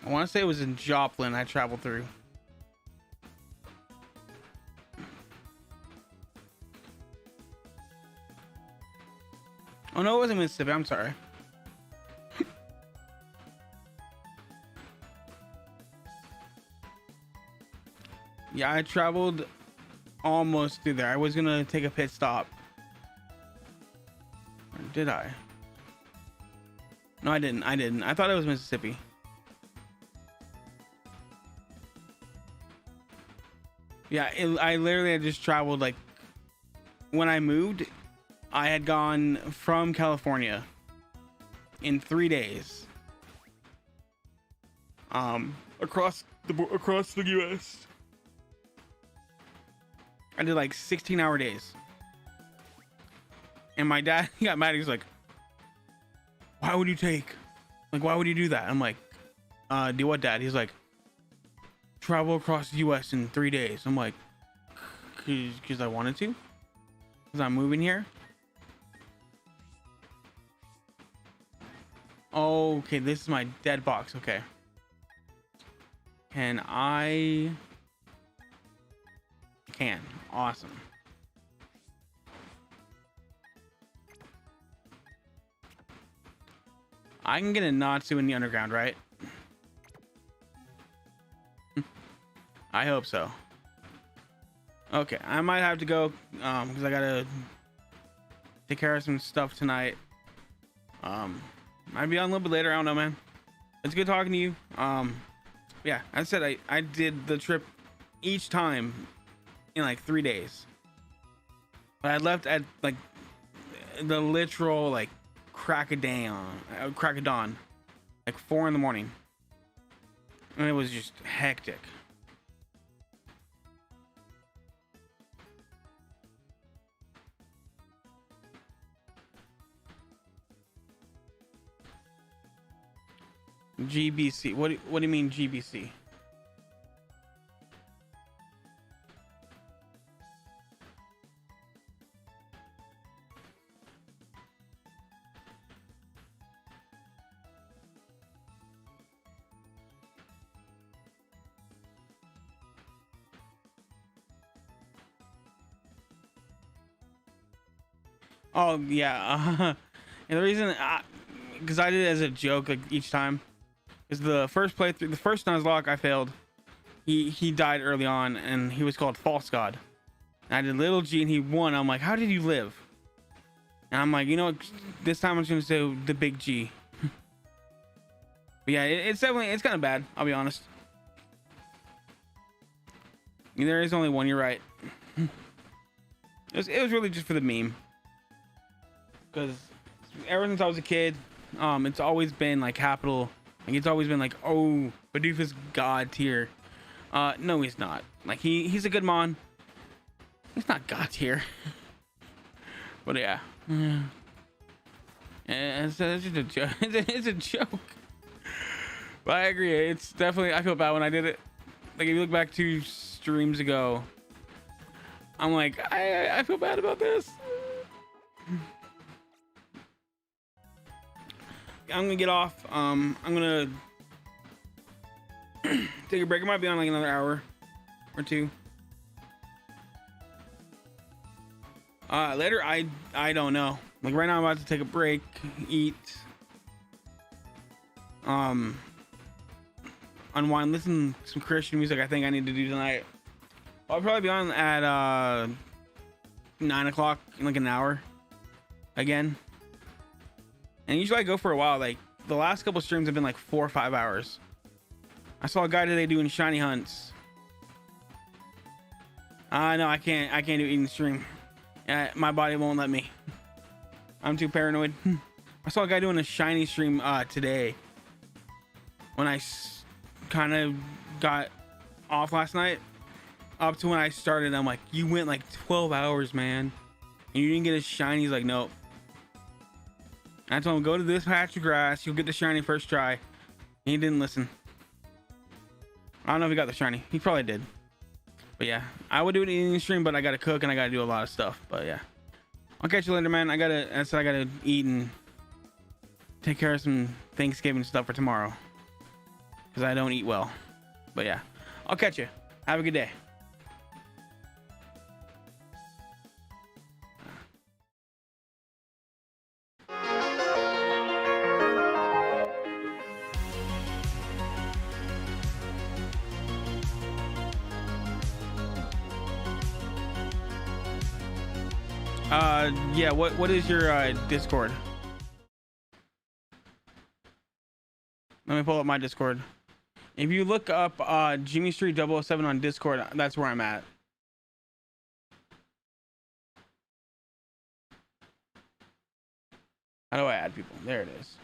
I want to say it was in Joplin I traveled through. Oh no, it wasn't Mississippi. I'm sorry. Yeah, I traveled almost through there. I was gonna take a pit stop. Or did I? No, I didn't. I thought it was Mississippi. Yeah, I literally had just traveled, like, when I moved, I had gone from California in 3 days. across the US. I did like 16-hour days. And my dad, he got mad. He was like, why would you do that? I'm like, do what, Dad? He's like, travel across the US in 3 days. I'm like, because I wanted to, because I'm moving here. Okay, this is my dead box. Okay, can awesome. I can get a Natsu in the underground, right? I hope so. Okay, I might have to go because I gotta take care of some stuff tonight. Might be on a little bit later. I don't know, man. It's good talking to you. Yeah, I said I did the trip each time in like 3 days. But I left at like the literal like crack of dawn, like 4 in the morning, and it was just hectic. GBC. What do you mean GBC? Oh yeah, and the reason, because I did it as a joke, like each time, is the first playthrough, the first nuzlock I failed. He died early on, and he was called False God. And I did little G, and he won. I'm like, how did you live? And I'm like, you know what? This time I'm just gonna say the big G. But yeah, it's kind of bad. I'll be honest. There is only one. You're right. It was really just for the meme. Because ever since I was a kid, it's always been like capital. Like it's always been like, oh, Bidoof God tier. No, he's not. Like he's a good mon. He's not God tier. But yeah, it's just a joke. It's a joke. But I agree. It's definitely. I feel bad when I did it. Like if you look back 2 streams ago, I'm like, I feel bad about this. I'm gonna get off. I'm gonna take a break. It might be on like another hour or 2. Later, I don't know. Like right now, I'm about to take a break, eat, unwind, listen to some Christian music. I think I need to do tonight. I'll probably be on at 9 o'clock in like an hour again. And usually I go for a while. Like the last couple streams have been like 4 or 5 hours. I saw a guy today doing shiny hunts. No, I can't do eating stream. My body won't let me. I'm too paranoid. I saw a guy doing a shiny stream today. When I kind of got off last night, up to when I started, I'm like, you went like 12 hours, man, and you didn't get a shiny. He's like, nope. I told him, go to this patch of grass, you'll get the shiny first try. And he didn't listen. I don't know if he got the shiny. He probably did. But yeah, I would do it in the stream, but I gotta cook and I gotta do a lot of stuff. But yeah, I'll catch you later, man. I gotta eat and take care of some Thanksgiving stuff for tomorrow, because I don't eat well. But yeah, I'll catch you. Have a good day. Yeah, what is your Discord? Let me pull up my Discord. If you look up Jimmy Street 007 on Discord, that's where I'm at. How do I add people? There it is.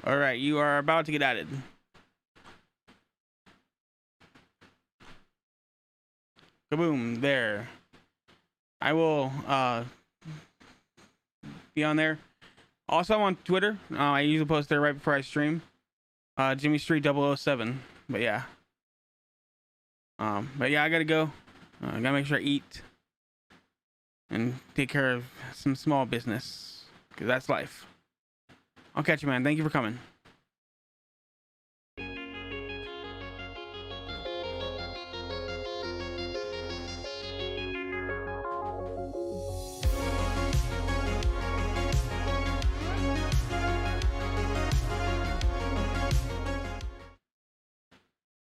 All right, you are about to get added. Kaboom, there. I will be on there. Also, I'm on Twitter. I usually post there right before I stream. Jimmy Street 007. But yeah. I gotta go. I gotta make sure I eat and take care of some small business, because that's life. I'll catch you, man. Thank you for coming.